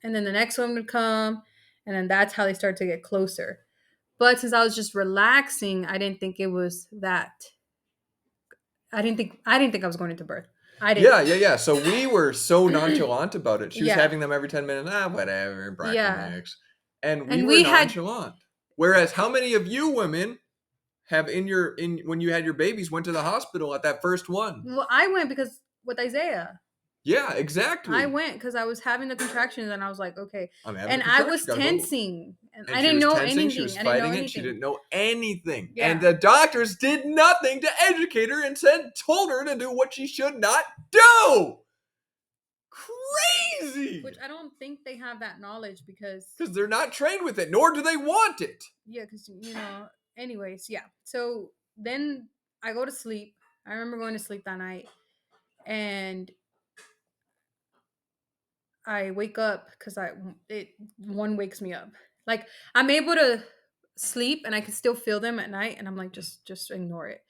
[SPEAKER 2] And then the next one would come, and then that's how they start to get closer. But since I was just relaxing, I didn't think it was that. I didn't think I was going into birth. I didn't.
[SPEAKER 1] Yeah, yeah, yeah. So we were so nonchalant about it. She was
[SPEAKER 2] Yeah,
[SPEAKER 1] having them every 10 minutes. Ah, whatever, Brackle
[SPEAKER 2] yeah.
[SPEAKER 1] mix. And we
[SPEAKER 2] And
[SPEAKER 1] were
[SPEAKER 2] we had
[SPEAKER 1] nonchalant. Whereas how many of you women have in when you had your babies went to the hospital at that first one?
[SPEAKER 2] well, I went because with Isaiah.
[SPEAKER 1] Yeah,
[SPEAKER 2] I
[SPEAKER 1] exactly.
[SPEAKER 2] went because I was having the contractions and I was like, okay.
[SPEAKER 1] I'm having a
[SPEAKER 2] And I
[SPEAKER 1] contraction,
[SPEAKER 2] was
[SPEAKER 1] gotta go.
[SPEAKER 2] tensing and
[SPEAKER 1] And
[SPEAKER 2] I
[SPEAKER 1] she
[SPEAKER 2] didn't
[SPEAKER 1] was
[SPEAKER 2] know
[SPEAKER 1] tensing, she was
[SPEAKER 2] anything. I didn't know
[SPEAKER 1] fighting it, she
[SPEAKER 2] anything.
[SPEAKER 1] didn't know anything. And
[SPEAKER 2] Yeah.
[SPEAKER 1] the doctors did nothing to educate her and told her to do what she should not do. Crazy.
[SPEAKER 2] Which I don't think they have that knowledge because,
[SPEAKER 1] Because they're not trained with it, nor do they want it.
[SPEAKER 2] yeah, because, anyways, yeah. So then I go to sleep. I remember going to sleep that night and I wake up because one wakes me up. Like I'm able to sleep and I can still feel them at night, and I'm like, just ignore it.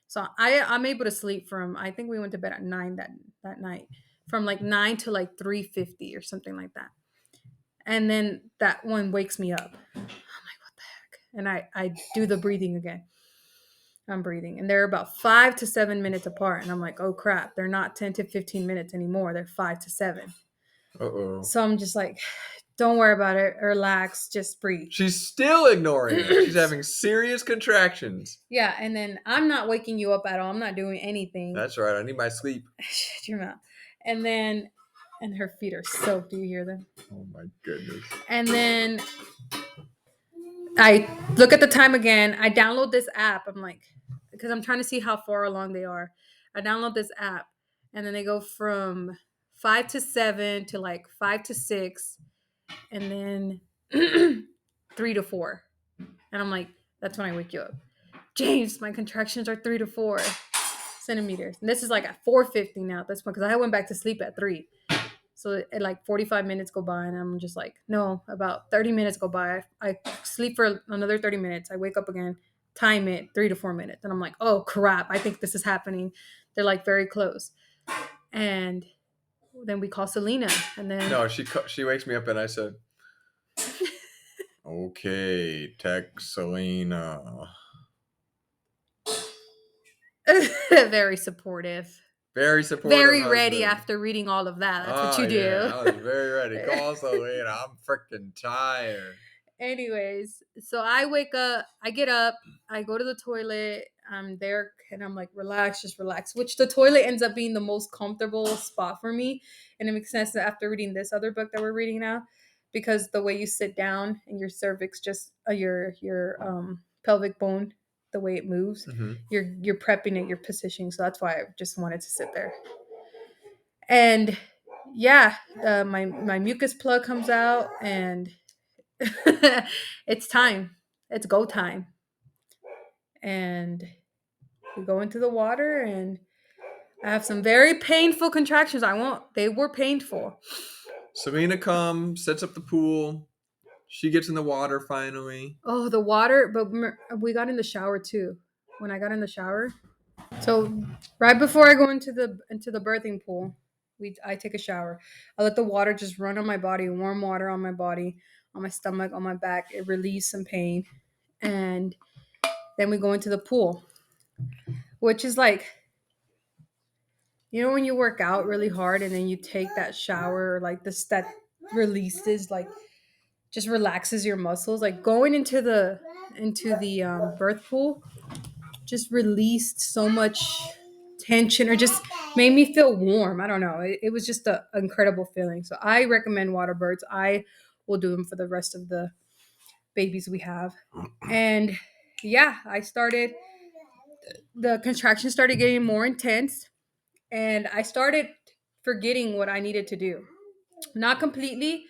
[SPEAKER 2] So I'm able to sleep from I think we went to bed at 9 that night, from like 9 to like 3:50 or something like that, and then that one wakes me up. I'm like, what the heck? And I do the breathing again. I'm breathing, and they're about 5 to 7 minutes apart, and I'm like, oh crap, they're not 10 to 15 minutes anymore. They're 5 to 7.
[SPEAKER 1] Uh-oh.
[SPEAKER 2] So I'm just like, don't worry about it. Relax. Just breathe.
[SPEAKER 1] She's still ignoring it. She's having serious contractions.
[SPEAKER 2] Yeah. And then I'm not waking you up at all. I'm not doing anything.
[SPEAKER 1] That's right. I need my sleep.
[SPEAKER 2] Shut your mouth. And then, and her feet are soaked. Do you hear them?
[SPEAKER 1] Oh my goodness.
[SPEAKER 2] And then I look at the time again. I download this app. I'm like, because I'm trying to see how far along they are. I download this app, and then they go from 5 to 7 to like 5 to 6, and then 3 to 4. And I'm like, that's when I wake you up. James, my contractions are 3 to 4 centimeters. And this is like at 4:50 now at this point, because I went back to sleep at 3. So at like 45 minutes go by, and I'm just like, no, about 30 minutes go by. I sleep for another 30 minutes. I wake up again, time it 3 to 4 minutes. And I'm like, oh crap, I think this is happening. They're like very close. And then we call Selena. And then
[SPEAKER 1] No, she wakes me up and I said, okay, text Selena.
[SPEAKER 2] very supportive.
[SPEAKER 1] Very supportive
[SPEAKER 2] Very ready
[SPEAKER 1] husband.
[SPEAKER 2] after reading all of that. That's what
[SPEAKER 1] Oh,
[SPEAKER 2] you
[SPEAKER 1] yeah.
[SPEAKER 2] do.
[SPEAKER 1] I was very ready. Call Selena. I'm freaking tired.
[SPEAKER 2] Anyways, so I wake up, I get up, I go to the toilet, I'm there, and I'm like, relax, just relax. Which the toilet ends up being the most comfortable spot for me. And it makes sense that after reading this other book that we're reading now, because the way you sit down and your cervix just your pelvic bone, the way it moves,
[SPEAKER 1] Hmm.
[SPEAKER 2] you're prepping it, you're positioning. So that's why I just wanted to sit there. And yeah, my mucus plug comes out, and it's time. It's go time. And we go into the water, and I have some very painful contractions. I won't, they were painful.
[SPEAKER 1] Selena comes, sets up the pool. She gets in the water finally.
[SPEAKER 2] Oh, the water, but we got in the shower too. When I got in the shower. So right before I go into the birthing pool, I take a shower. I let the water just run on my body, warm water on my body, on my stomach, on my back. It relieves some pain. And then we go into the pool, which is like, when you work out really hard and then you take that shower, like this that releases like just relaxes your muscles. Like going into the birth pool just released so much tension, or just made me feel warm. I don't know. It was just an incredible feeling. So I recommend water births. I will do them for the rest of the babies we have. And yeah, the contractions started getting more intense, and I started forgetting what I needed to do. Not completely,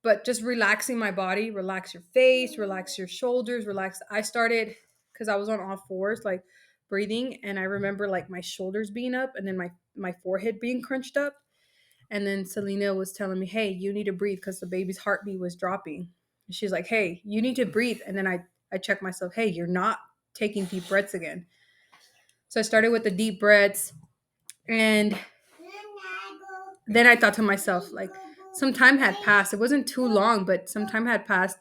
[SPEAKER 2] but just relaxing my body, relax your face, relax your shoulders, relax. I started because I was on all fours, like breathing, and I remember like my shoulders being up and then my forehead being crunched up. And then Selena was telling me, "Hey, you need to breathe," because the baby's heartbeat was dropping. She's like, "Hey, you need to breathe." And then I checked myself, "Hey, you're not taking deep breaths again." So I started with the deep breaths, and then I thought to myself, like, some time had passed. It wasn't too long, but some time had passed.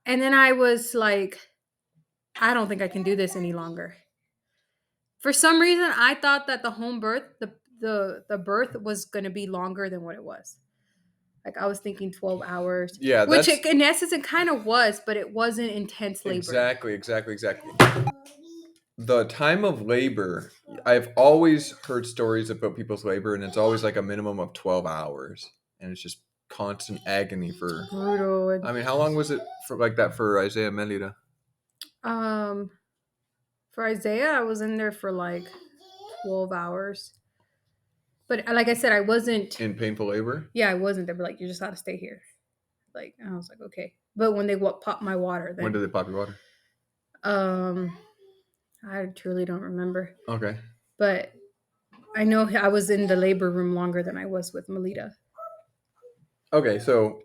[SPEAKER 2] And then I was like, I don't think I can do this any longer. For some reason, I thought that the home birth, the birth was going to be longer than what it was. Like I was thinking 12 hours,
[SPEAKER 1] Yeah,
[SPEAKER 2] which
[SPEAKER 1] that's
[SPEAKER 2] in essence it kind of was, but it wasn't intense labor.
[SPEAKER 1] exactly. The time of labor, I've always heard stories about people's labor, and it's always like a minimum of 12 hours. And it's just constant agony for.
[SPEAKER 2] Brutal.
[SPEAKER 1] I mean, how long was it for like that for Isaiah Melida?
[SPEAKER 2] Um, for Isaiah, I was in there for like 12 hours. But like I said, I wasn't.
[SPEAKER 1] In painful labor?
[SPEAKER 2] Yeah, I wasn't. They were like, you just got to stay here. Like, and I was like, okay. But when they popped my water,
[SPEAKER 1] When
[SPEAKER 2] then
[SPEAKER 1] did they pop your water?
[SPEAKER 2] um, I truly don't remember.
[SPEAKER 1] Okay.
[SPEAKER 2] But I know I was in the labor room longer than I was with Melita.
[SPEAKER 1] Okay, so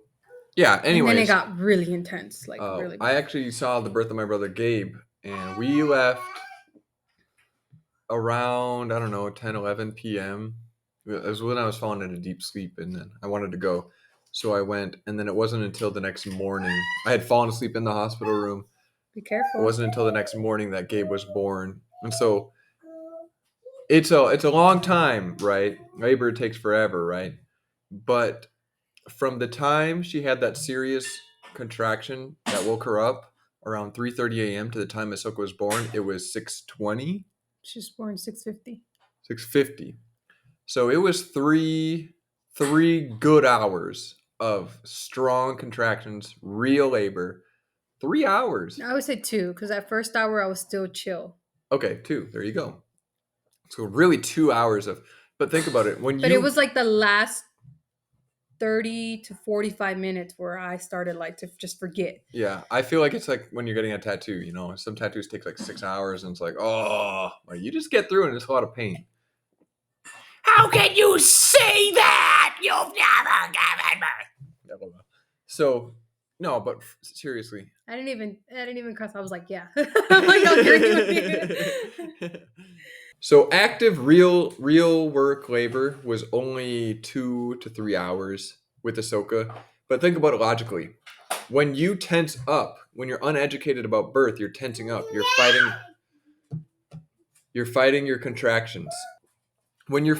[SPEAKER 1] yeah,
[SPEAKER 2] And then it
[SPEAKER 1] anyways,
[SPEAKER 2] got really intense, like really
[SPEAKER 1] I
[SPEAKER 2] bad.
[SPEAKER 1] actually saw the birth of my brother Gabe, and we left around, I don't know, 10, 11 p.m. It was when I was falling into deep sleep, and then I wanted to go. So I went, and then it wasn't until the next morning. I had fallen asleep in the hospital room.
[SPEAKER 2] Be
[SPEAKER 1] It
[SPEAKER 2] careful.
[SPEAKER 1] wasn't until the next morning that Gabe was born. And so it's a long time, right? Labor takes forever, right? But from the time she had that serious contraction that woke her up around 3:30 a.m. to the time Ahsoka was born, it was 6:20,
[SPEAKER 2] She was born 6:50.
[SPEAKER 1] 6:50. So it was three good hours of strong contractions, real labor. 3 hours.
[SPEAKER 2] I would say 2, because that first hour I was still chill.
[SPEAKER 1] Okay, two. There you go. So really 2 hours of. But think about it. When
[SPEAKER 2] But it
[SPEAKER 1] you.
[SPEAKER 2] was like the last 30 to 45 minutes where I started like to just forget.
[SPEAKER 1] Yeah, I feel like it's like when you're getting a tattoo. You know, some tattoos take like 6 hours, and it's like, oh, like you just get through, and it's a lot of pain. How can you say that? You've never given me. So, no, but seriously.
[SPEAKER 2] I didn't even cuss. I was like, yeah. I'm like, okay.
[SPEAKER 1] So active real work labor was only 2 to 3 hours with Ahsoka. But think about it logically. When you tense up, when you're uneducated about birth, you're tensing up. You're fighting your contractions. When you're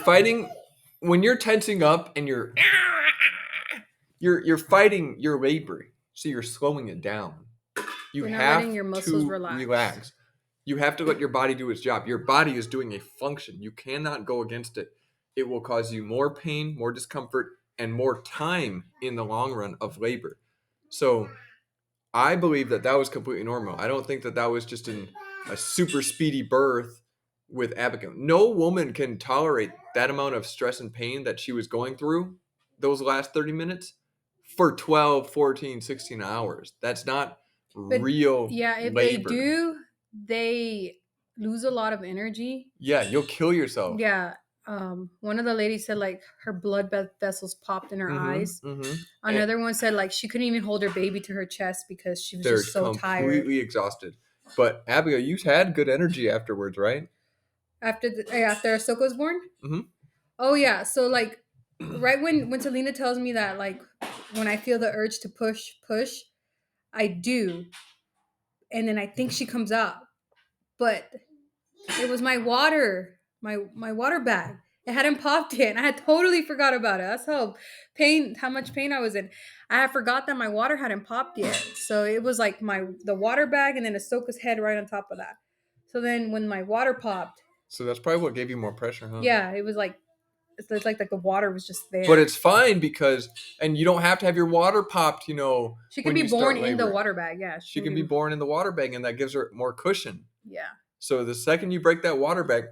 [SPEAKER 1] tensing up and you're fighting your labor, so you're slowing it down. You
[SPEAKER 2] You're not letting
[SPEAKER 1] have
[SPEAKER 2] your muscles
[SPEAKER 1] to
[SPEAKER 2] relax.
[SPEAKER 1] relax. You have to let your body do its job. Your body is doing a function. You cannot go against it. It will cause you more pain, more discomfort, and more time in the long run of labor. So I believe that was completely normal. I don't think that was just a super speedy birth with Abigail. No woman can tolerate that amount of stress and pain that she was going through those last 30 minutes for 12, 14, 16 hours. That's not
[SPEAKER 2] But
[SPEAKER 1] real
[SPEAKER 2] yeah, if they
[SPEAKER 1] labor.
[SPEAKER 2] do, they lose a lot of energy.
[SPEAKER 1] Yeah, you'll kill yourself.
[SPEAKER 2] Yeah. One of the ladies said like her blood vessels popped in her eyes. Another one said like she couldn't even hold her baby to her chest because she was
[SPEAKER 1] They're
[SPEAKER 2] just so tired.
[SPEAKER 1] completely exhausted. But Abigail, you had good energy afterwards, right?
[SPEAKER 2] After Ahsoka was born.
[SPEAKER 1] Mm-hmm.
[SPEAKER 2] Oh yeah, so like right when Selena tells me that like when I feel the urge to push, I do, and then I think she comes out, but it was my water bag. It hadn't popped yet, and I had totally forgot about it. That's how much pain I was in. I had forgot that my water hadn't popped yet. So it was like the water bag and then Ahsoka's head right on top of that. So then when my water popped,
[SPEAKER 1] So that's probably what gave you more pressure, huh?
[SPEAKER 2] yeah, it was like it's like the water was just
[SPEAKER 1] But
[SPEAKER 2] there.
[SPEAKER 1] it's fine because, and you don't have to have your water popped,
[SPEAKER 2] She could
[SPEAKER 1] when
[SPEAKER 2] be
[SPEAKER 1] you
[SPEAKER 2] born
[SPEAKER 1] start
[SPEAKER 2] in the
[SPEAKER 1] labor.
[SPEAKER 2] water bag. Yeah, she
[SPEAKER 1] She
[SPEAKER 2] could
[SPEAKER 1] can
[SPEAKER 2] be.
[SPEAKER 1] be born in the water bag, and that gives her more cushion.
[SPEAKER 2] Yeah.
[SPEAKER 1] So the second you break that water bag,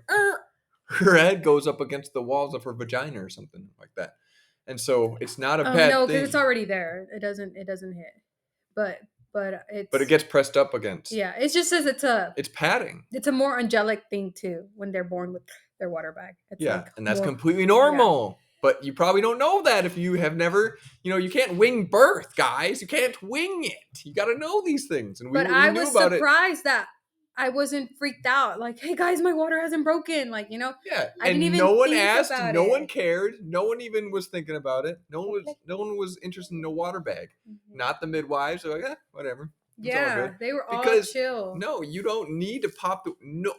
[SPEAKER 1] her head goes up against the walls of her vagina or something like that. And so it's not a bad
[SPEAKER 2] No, because it's
[SPEAKER 1] thing,
[SPEAKER 2] already there. It doesn't hit. But
[SPEAKER 1] but it
[SPEAKER 2] it's
[SPEAKER 1] gets pressed up against.
[SPEAKER 2] yeah. It just says
[SPEAKER 1] It's padding.
[SPEAKER 2] it's a more angelic thing too when they're born with their water bag. It's
[SPEAKER 1] Yeah,
[SPEAKER 2] like
[SPEAKER 1] and that's
[SPEAKER 2] more.
[SPEAKER 1] completely
[SPEAKER 2] Yeah.
[SPEAKER 1] normal. But you probably don't know that if you have never, you can't wing birth, guys. You can't wing it. You got to know these things. And we
[SPEAKER 2] But
[SPEAKER 1] we
[SPEAKER 2] I
[SPEAKER 1] knew
[SPEAKER 2] was
[SPEAKER 1] about it.
[SPEAKER 2] surprised that I wasn't freaked out. Like, hey guys, my water hasn't broken. Like,
[SPEAKER 1] Yeah,
[SPEAKER 2] I didn't
[SPEAKER 1] and
[SPEAKER 2] even
[SPEAKER 1] no one
[SPEAKER 2] think
[SPEAKER 1] asked,
[SPEAKER 2] about
[SPEAKER 1] no one
[SPEAKER 2] it.
[SPEAKER 1] cared, no one even was thinking about it. No one was interested in the water bag.
[SPEAKER 2] Mhm.
[SPEAKER 1] Not the midwives. They're like, whatever. It's all
[SPEAKER 2] Yeah,
[SPEAKER 1] good.
[SPEAKER 2] they were all
[SPEAKER 1] Because
[SPEAKER 2] chill.
[SPEAKER 1] no, you don't need to pop the no.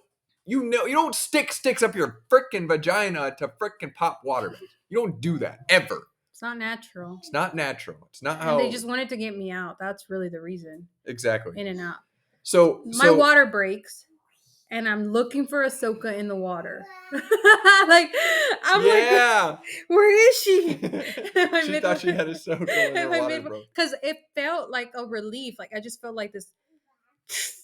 [SPEAKER 1] You don't stick sticks up your frickin' vagina to frickin' pop water bags. You don't do that ever.
[SPEAKER 2] It's not natural.
[SPEAKER 1] It's not natural. It's not
[SPEAKER 2] And they
[SPEAKER 1] how
[SPEAKER 2] just wanted to get me out. That's really the reason.
[SPEAKER 1] exactly.
[SPEAKER 2] In and out.
[SPEAKER 1] So
[SPEAKER 2] My
[SPEAKER 1] so
[SPEAKER 2] water breaks and I'm looking for Ahsoka in the water. Like I'm like,
[SPEAKER 1] yeah.
[SPEAKER 2] where is she?
[SPEAKER 1] She thought she had a soak when her water broke.
[SPEAKER 2] Because it felt like a relief. Like I just felt like this,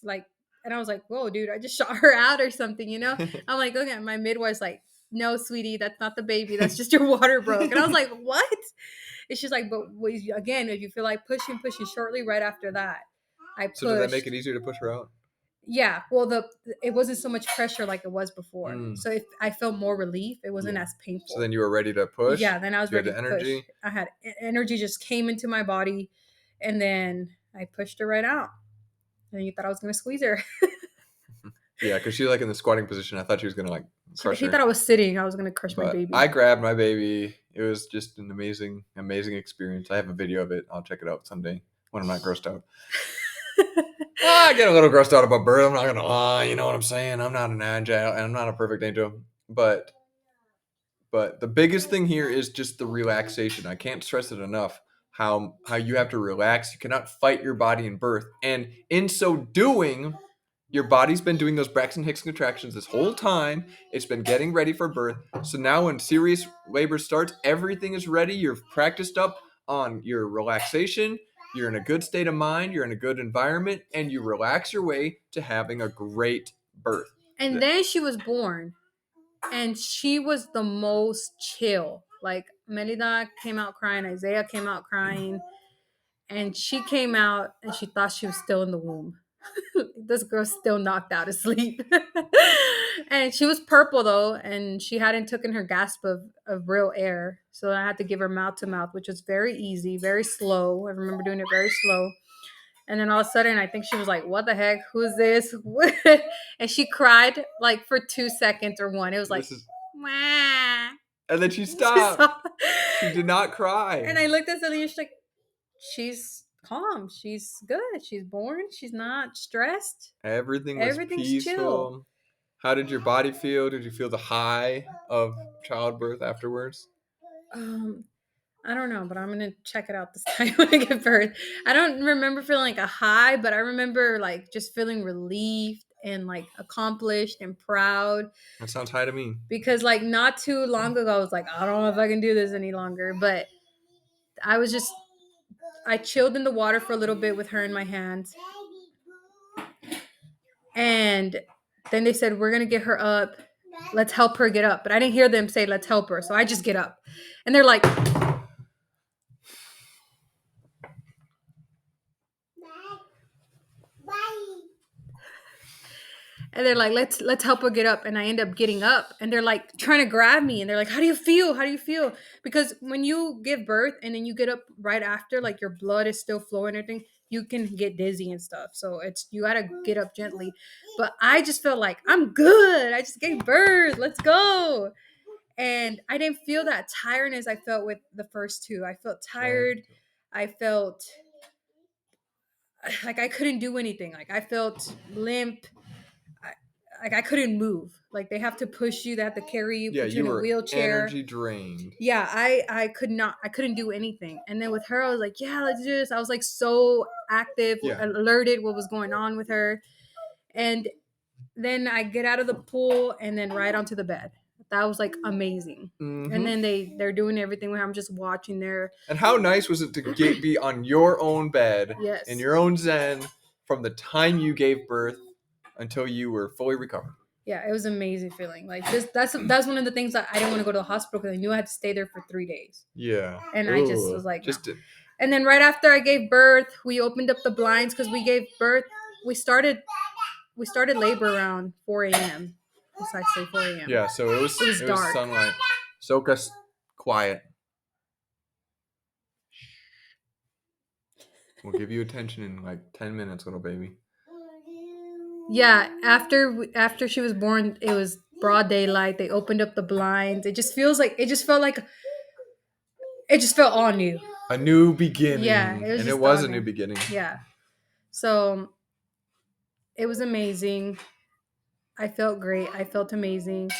[SPEAKER 2] like, and I was like, whoa, dude, I just shot her out or something. I'm like, okay, my midwife's like, no, sweetie, that's not the baby. That's just your water broke. And I was like, what? And she's like, but again, if you feel like pushing shortly right after that, I
[SPEAKER 1] So does that make
[SPEAKER 2] pushed.
[SPEAKER 1] it easier to push her out?
[SPEAKER 2] Yeah, well, it wasn't so much pressure like it was before.
[SPEAKER 1] Mm.
[SPEAKER 2] So if I felt more relief, it wasn't
[SPEAKER 1] Yeah.
[SPEAKER 2] as painful.
[SPEAKER 1] So then you were ready to push?
[SPEAKER 2] Yeah, then I was
[SPEAKER 1] You had
[SPEAKER 2] ready
[SPEAKER 1] the
[SPEAKER 2] to push.
[SPEAKER 1] energy?
[SPEAKER 2] I had energy just came into my body, and then I pushed her right out. And you thought I was gonna squeeze her.
[SPEAKER 1] Yeah, because she's like in the squatting position. I thought she was gonna like crush
[SPEAKER 2] He
[SPEAKER 1] her.
[SPEAKER 2] thought I was sitting. I was gonna crush my
[SPEAKER 1] But
[SPEAKER 2] baby.
[SPEAKER 1] I grabbed my baby. It was just an amazing, amazing experience. I have a video of it. I'll check it out someday when I'm not grossed out. I get a little grossed out about birth. I'm not gonna lie. You know what I'm saying? I'm not an agile and I'm not a perfect angel. But the biggest thing here is just the relaxation. I can't stress it enough. How you have to relax. You cannot fight your body in birth, and in so doing, your body's been doing those Braxton Hicks contractions this whole time. It's been getting ready for birth. So now when serious labor starts, everything is ready. You're practiced up on your relaxation. You're in a good state of mind. You're in a good environment, and you relax your way to having a great birth.
[SPEAKER 2] And then she was born, and she was the most chill. Like Melida came out crying, Isaiah came out crying, and she came out and she thought she was still in the womb. This girl's still knocked out asleep. And she was purple though, and she hadn't taken her gasp of real air. So I had to give her mouth to mouth, which was very easy, very slow. I remember doing it very slow. And then all of a sudden, I think she was like, "What the heck? Who's this?" And she cried like for 2 seconds or one. It was like,
[SPEAKER 1] This is,
[SPEAKER 2] "Wah."
[SPEAKER 1] and then she stopped. She did not cry.
[SPEAKER 2] And I looked at Celia. She's like, "She's calm. She's good. She's born. She's not stressed.
[SPEAKER 1] Everything was
[SPEAKER 2] Everything's
[SPEAKER 1] peaceful.
[SPEAKER 2] chill."
[SPEAKER 1] How did your body feel? Did you feel the high of childbirth afterwards?
[SPEAKER 2] Um, I don't know, but I'm gonna check it out this time when I give birth. I don't remember feeling like a high, but I remember like just feeling relieved and like accomplished and proud
[SPEAKER 1] That sounds high to me.
[SPEAKER 2] because like not too long ago I was like, I don't know if I can do this any longer, but I was just I chilled in the water for a little bit with her in my hands. And then they said, we're gonna get her up. Let's help her get up. But I didn't hear them say, let's help her. So I just get up. And they're like, let's help her get up. And I end up getting up. And they're like trying to grab me. And they're like, how do you feel? How do you feel? Because when you give birth and then you get up right after, like your blood is still flowing and everything, you can get dizzy and stuff. So you gotta get up gently. But I just felt like I'm good. I just gave birth. Let's go. And I didn't feel that tiredness I felt with the first two. I felt tired. I felt like I couldn't do anything. Like I felt limp. like I couldn't move. Like they have to push you, they have to carry you,
[SPEAKER 1] Yeah,
[SPEAKER 2] put you
[SPEAKER 1] you
[SPEAKER 2] in a
[SPEAKER 1] were
[SPEAKER 2] wheelchair.
[SPEAKER 1] energy drained.
[SPEAKER 2] Yeah, I could not, I couldn't do anything. And then with her, I was like, yeah, let's do this. I was like so active,
[SPEAKER 1] Yeah.
[SPEAKER 2] alerted what was going on with her. And then I get out of the pool and then right onto the bed. That was like amazing. And
[SPEAKER 1] Hmm.
[SPEAKER 2] then they're doing everything where I'm just watching their.
[SPEAKER 1] And how nice was it to be on your own bed in
[SPEAKER 2] Yes.
[SPEAKER 1] your own zen from the time you gave birth until you were fully recovered?
[SPEAKER 2] Yeah, it was an amazing feeling. Like this, that's one of the things that I didn't want to go to the hospital because I knew I had to stay there for 3 days.
[SPEAKER 1] Yeah.
[SPEAKER 2] And I just
[SPEAKER 1] Ugh.
[SPEAKER 2] was like, no.
[SPEAKER 1] Just to,
[SPEAKER 2] And then right after I gave birth, we opened up the blinds because we gave birth. We started labor around 4 a.m. Precisely 4 a.m.
[SPEAKER 1] yeah. So it was
[SPEAKER 2] dark.
[SPEAKER 1] sunlight. Soka's quiet. We'll give you attention in like 10 minutes, little baby.
[SPEAKER 2] Yeah, after she was born, it was broad daylight. They opened up the blinds. It just felt all new.
[SPEAKER 1] A new beginning.
[SPEAKER 2] Yeah, it was
[SPEAKER 1] and
[SPEAKER 2] just
[SPEAKER 1] it was
[SPEAKER 2] all
[SPEAKER 1] a new
[SPEAKER 2] new.
[SPEAKER 1] beginning.
[SPEAKER 2] Yeah. So it was amazing. I felt great. I felt amazing.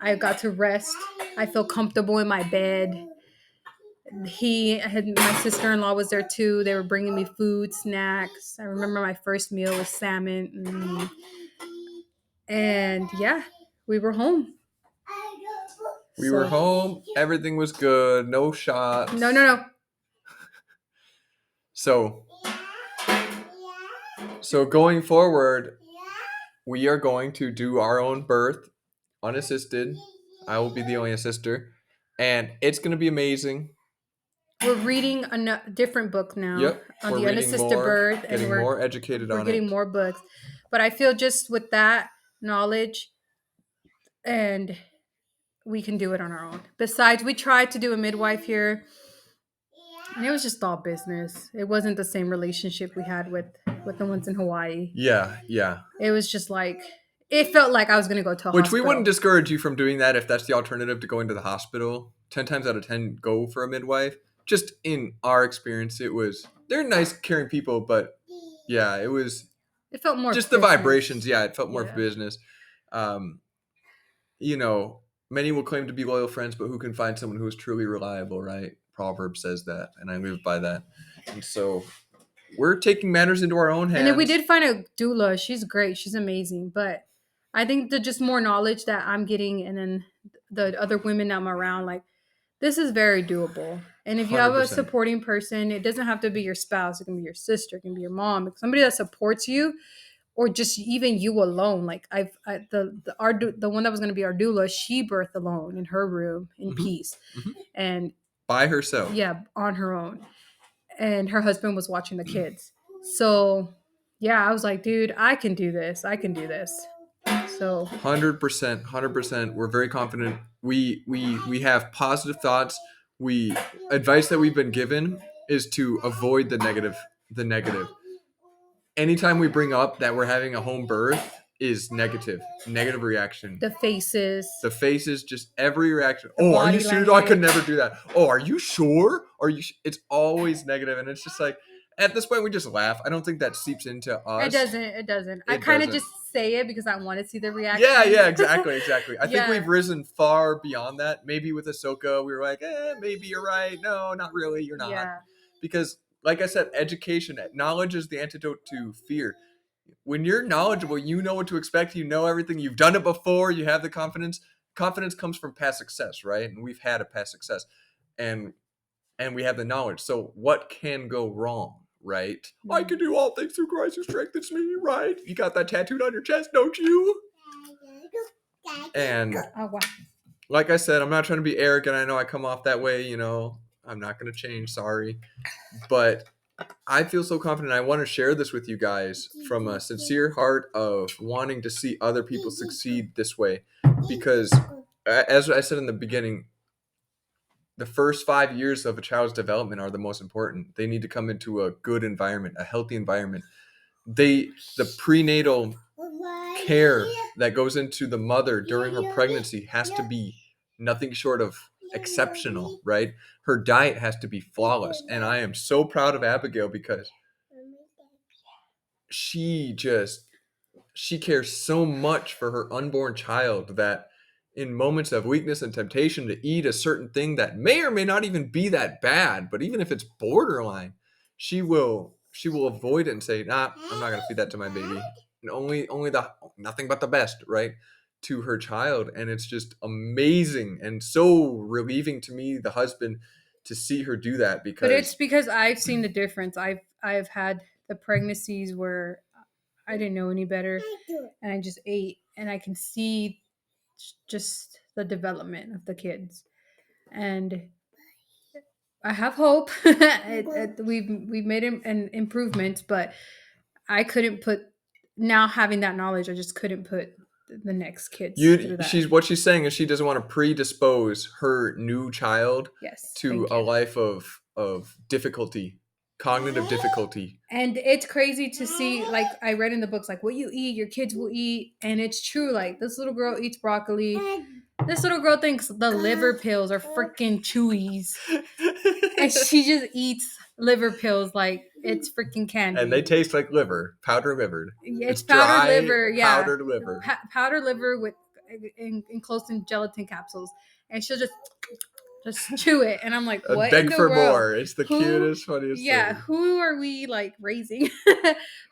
[SPEAKER 2] I got to rest. I felt comfortable in my bed. My sister-in-law was there too. They were bringing me food, snacks. I remember my first meal was salmon. And yeah, we were home.
[SPEAKER 1] We were home. Everything was good. No shots.
[SPEAKER 2] No.
[SPEAKER 1] So going forward, we are going to do our own birth, unassisted. I will be the only assister, and it's going to be amazing.
[SPEAKER 2] We're reading a different book now.
[SPEAKER 1] Yep,
[SPEAKER 2] On
[SPEAKER 1] we're
[SPEAKER 2] the
[SPEAKER 1] reading
[SPEAKER 2] unassisted
[SPEAKER 1] more,
[SPEAKER 2] birth, and
[SPEAKER 1] getting more educated on
[SPEAKER 2] getting
[SPEAKER 1] it.
[SPEAKER 2] more books. But I feel just with that knowledge, and we can do it on our own. Besides, we tried to do a midwife here, and it was just all business. It wasn't the same relationship we had with the ones in Hawaii.
[SPEAKER 1] Yeah.
[SPEAKER 2] It was just like, it felt like I was gonna go to a
[SPEAKER 1] Which
[SPEAKER 2] hospital.
[SPEAKER 1] we wouldn't discourage you from doing that if that's the alternative to going to the hospital. 10 times out of 10, go for a midwife. Just in our experience, they're nice, caring people, but yeah,
[SPEAKER 2] It felt more
[SPEAKER 1] just
[SPEAKER 2] business.
[SPEAKER 1] the vibrations. Yeah, it felt more business. Um, many will claim to be loyal friends, but who can find someone who is truly reliable, right? Proverb says that, and I live by that. And so we're taking matters into our own hands.
[SPEAKER 2] And then we did find a doula. She's great. She's amazing. But I think the just more knowledge that I'm getting, and then the other women that I'm around, like, this is very doable. And if you have a
[SPEAKER 1] 100%.
[SPEAKER 2] supporting person, it doesn't have to be your spouse. It can be your sister. It can be your mom. Somebody that supports you, or just even you alone. Like the one that was going to be our doula, she birthed alone in her room in peace, and
[SPEAKER 1] by herself.
[SPEAKER 2] Yeah, on her own. And her husband was watching the kids. So yeah, I was like, dude, I can do this. I can do this. So
[SPEAKER 1] 100%. We're very confident. We have positive thoughts. Advice that we've been given is to avoid the negative. Anytime we bring up that we're having a home birth is negative reaction.
[SPEAKER 2] The faces,
[SPEAKER 1] just every reaction. Oh, are you serious? Oh, I could never do that. Oh, are you sure? It's always negative, and it's just like, at this point we just laugh. I don't think that seeps into us.
[SPEAKER 2] It doesn't. I kind of just say it because I want to see the reaction.
[SPEAKER 1] Yeah, exactly. I think we've risen far beyond that. Maybe with Ahsoka, we were like, maybe you're right. No, not really. You're not. Yeah. Because, like I said, education, knowledge is the antidote to fear. When you're knowledgeable, you know what to expect. You know everything. You've done it before. You have the confidence. Confidence comes from past success, right? And we've had a past success, and we have the knowledge. So what can go wrong, right? Mm-hmm. I can do all things through Christ who strengthens me, right? You got that tattooed on your chest, don't you? And like I said, I'm not trying to be arrogant. I know I come off that way. I'm not going to change. Sorry, but I feel so confident. I want to share this with you guys from a sincere heart of wanting to see other people succeed this way. Because as I said in the beginning, the first 5 years of a child's development are the most important. They need to come into a good environment, a healthy environment. The prenatal care that goes into the mother during her pregnancy has to be nothing short of exceptional, right? Her diet has to be flawless. And I am so proud of Abigail because she just she cares so much for her unborn child that in moments of weakness and temptation to eat a certain thing that may or may not even be that bad, but even if it's borderline, she will avoid it and say, "Nah, I'm not gonna feed that to my baby." And only the nothing but the best, right, to her child. And it's just amazing and so relieving to me, the husband, to see her do that
[SPEAKER 2] But it's
[SPEAKER 1] because
[SPEAKER 2] because I've seen the difference. I've had the pregnancies where I didn't know any better and I just ate and I can see just the development of the kids. And I have hope. We've made an improvements, but I couldn't put now having that knowledge. I just couldn't put the next kids through that.
[SPEAKER 1] she's saying is she doesn't want to predispose her new child
[SPEAKER 2] Yes,
[SPEAKER 1] to
[SPEAKER 2] thank
[SPEAKER 1] a
[SPEAKER 2] you.
[SPEAKER 1] life of difficulty, cognitive difficulty.
[SPEAKER 2] And it's crazy to see, like I read in the books, like what you eat, your kids will eat, and it's true. Like this little girl eats broccoli. This little girl thinks the liver pills are freaking chewies, and she just eats liver pills like it's freaking
[SPEAKER 1] And they
[SPEAKER 2] candy.
[SPEAKER 1] taste like liver, powder livered.
[SPEAKER 2] Yeah,
[SPEAKER 1] It's
[SPEAKER 2] it's powdered
[SPEAKER 1] dry
[SPEAKER 2] liver. Yeah,
[SPEAKER 1] powdered liver.
[SPEAKER 2] powdered liver with enclosed in gelatin capsules, and she'll just chew it. And I'm like,
[SPEAKER 1] And
[SPEAKER 2] what in
[SPEAKER 1] beg
[SPEAKER 2] the
[SPEAKER 1] for
[SPEAKER 2] world?
[SPEAKER 1] more. It's the
[SPEAKER 2] Who?
[SPEAKER 1] cutest, funniest
[SPEAKER 2] Yeah,
[SPEAKER 1] thing.
[SPEAKER 2] who are we like raising?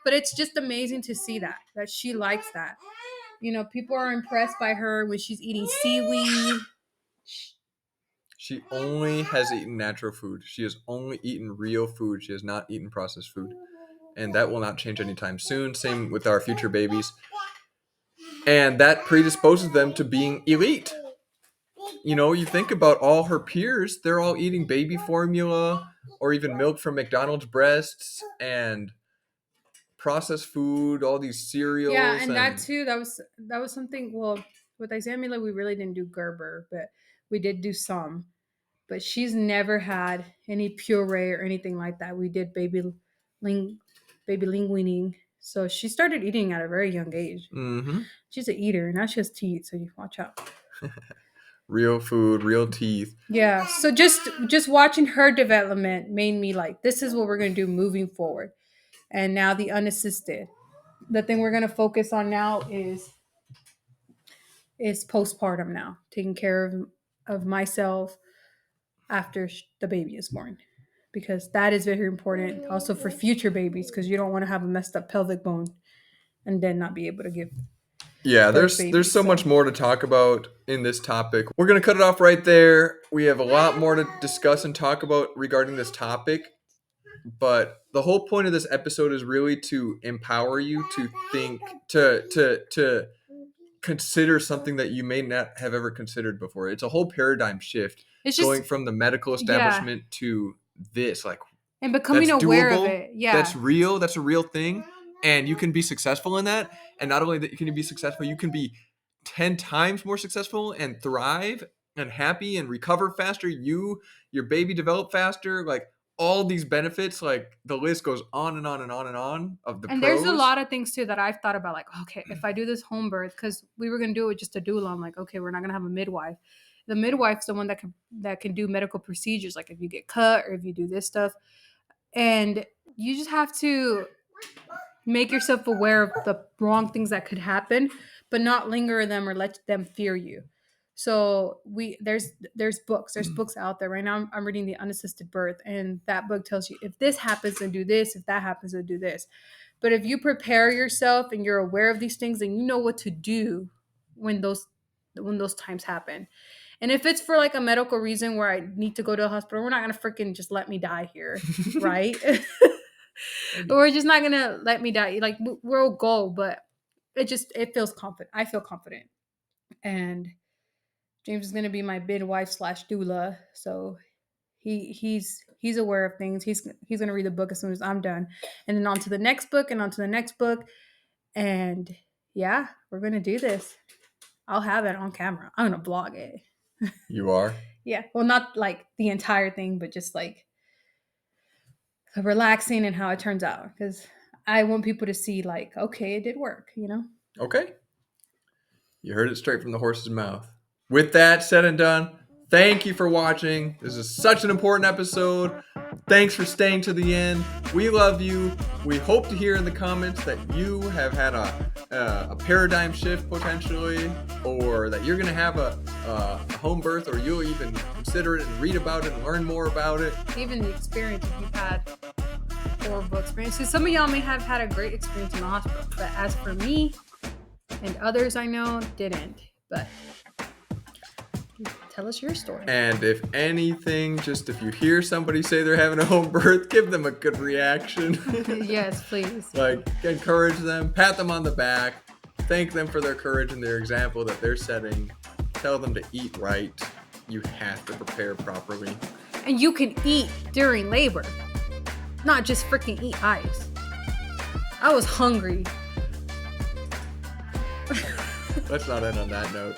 [SPEAKER 2] But it's just amazing to see that she likes that. You know, people are impressed by her when she's eating seaweed.
[SPEAKER 1] She only has eaten natural food. She has only eaten real food. She has not eaten processed food. And that will not change anytime soon. Same with our future babies. And that predisposes them to being elite. You know, you think about all her peers, they're all eating baby formula or even milk from McDonald's breasts and processed food, all these
[SPEAKER 2] Yeah,
[SPEAKER 1] cereals
[SPEAKER 2] and that
[SPEAKER 1] and
[SPEAKER 2] too. That was something. Well, with Isaiah we really didn't do Gerber, but we did do some. But she's never had any puree or anything like that. We did ling, baby linguining. So she started eating at a very young age.
[SPEAKER 1] mm-hmm.
[SPEAKER 2] She's an eater. Now she has teeth, so you watch out.
[SPEAKER 1] Real food, real teeth.
[SPEAKER 2] Yeah. So just watching her development made me like, this is what we're gonna do moving forward. And now the unassisted. The thing we're gonna focus on now is postpartum now, taking care of myself after the baby is born, because that is very important also for future babies, because you don't want to have a messed up pelvic bone and then not be able to give
[SPEAKER 1] Yeah,
[SPEAKER 2] birth
[SPEAKER 1] there's
[SPEAKER 2] babies.
[SPEAKER 1] so
[SPEAKER 2] So
[SPEAKER 1] much more to talk about in this topic. We're going to cut it off right there. We have a lot more to discuss and talk about regarding this topic, but the whole point of this episode is really to empower you to think to consider something that you may not have ever considered before. It's a whole paradigm shift
[SPEAKER 2] it's just,
[SPEAKER 1] going from the medical
[SPEAKER 2] yeah,
[SPEAKER 1] establishment to this. Like,
[SPEAKER 2] and becoming
[SPEAKER 1] that's
[SPEAKER 2] aware of
[SPEAKER 1] doable.
[SPEAKER 2] it. Yeah.
[SPEAKER 1] That's real. That's a real thing. And you can be successful in that. And not only that you can be successful, you can be 10 times more successful and thrive and happy and recover faster. Your baby develop faster. Like all these benefits, like the list goes on and on and on and on of the
[SPEAKER 2] And there's a
[SPEAKER 1] pros.
[SPEAKER 2] lot of things too that I've thought about, like, okay, if I do this home birth, because we were gonna do it with just a doula, I'm like, okay, we're not gonna have a midwife. The midwife's the one that can do medical procedures, like if you get cut or if you do this stuff. And you just have to make yourself aware of the wrong things that could happen, but not linger in them or let them fear you. So there's books out there right now. I'm reading The Unassisted Birth, and that book tells you if this happens, then do this. If that happens, then do this. But if you prepare yourself and you're aware of these things, then you know what to do when those times happen. And if it's for like a medical reason where I need to go to a hospital, we're not gonna freaking just let me die here, right? We're just not gonna let me die. Like we'll go, but it feels confident. I feel confident, and James is gonna be my midwife slash doula. So he's aware of things. He's gonna read the book as soon as I'm done, and then on to the next book, and on to the next book, and yeah, we're gonna do this. I'll have it on camera. I'm gonna vlog it.
[SPEAKER 1] You are.
[SPEAKER 2] Yeah, well, not like the entire thing, but just like relaxing and how it turns out, because I want people to see like, okay, it did work, you know.
[SPEAKER 1] Okay. You heard it straight from the horse's mouth. With that said and done, Thank you for watching. This is such an important episode. Thanks for staying to the end. We love you. We hope to hear in the comments that you have had a paradigm shift potentially, or that you're going to have a home birth, or you'll even consider it and read about it and learn more about it.
[SPEAKER 2] Even the experience, if you've had horrible experiences. Some of y'all may have had a great experience in the hospital, but as for me and others I know, didn't. But tell us your story.
[SPEAKER 1] And if anything, just if you hear somebody say they're having a home birth, give them a good reaction.
[SPEAKER 2] Yes, please.
[SPEAKER 1] Like, encourage them, pat them on the back, thank them for their courage and their example that they're setting. Tell them to eat right. You have to prepare properly.
[SPEAKER 2] And you can eat during labor, not just freaking eat ice. I was hungry.
[SPEAKER 1] Let's not end on that note.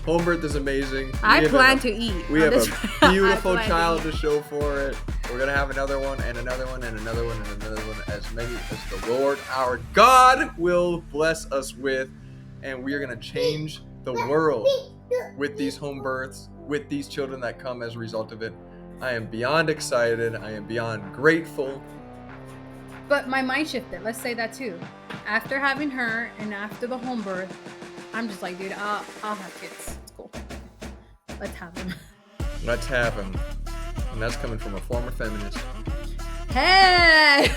[SPEAKER 1] Home birth is amazing.
[SPEAKER 2] I plan to eat.
[SPEAKER 1] We have a beautiful child to show for it. We're going to have another one and another one and another one and another one, as many as the Lord our God will bless us with. And we are going to change the world with these home births, with these children that come as a result of it. I am beyond excited. I am beyond grateful.
[SPEAKER 2] But my mind shifted. Let's say that too. After having her and after the home birth, I'm just like, dude, I'll have kids. It's cool. Let's have them.
[SPEAKER 1] Let's have them. And that's coming from a former feminist.
[SPEAKER 2] Hey!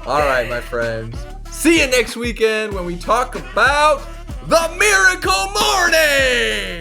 [SPEAKER 1] All right, my friends. See you next weekend when we talk about the Miracle Morning!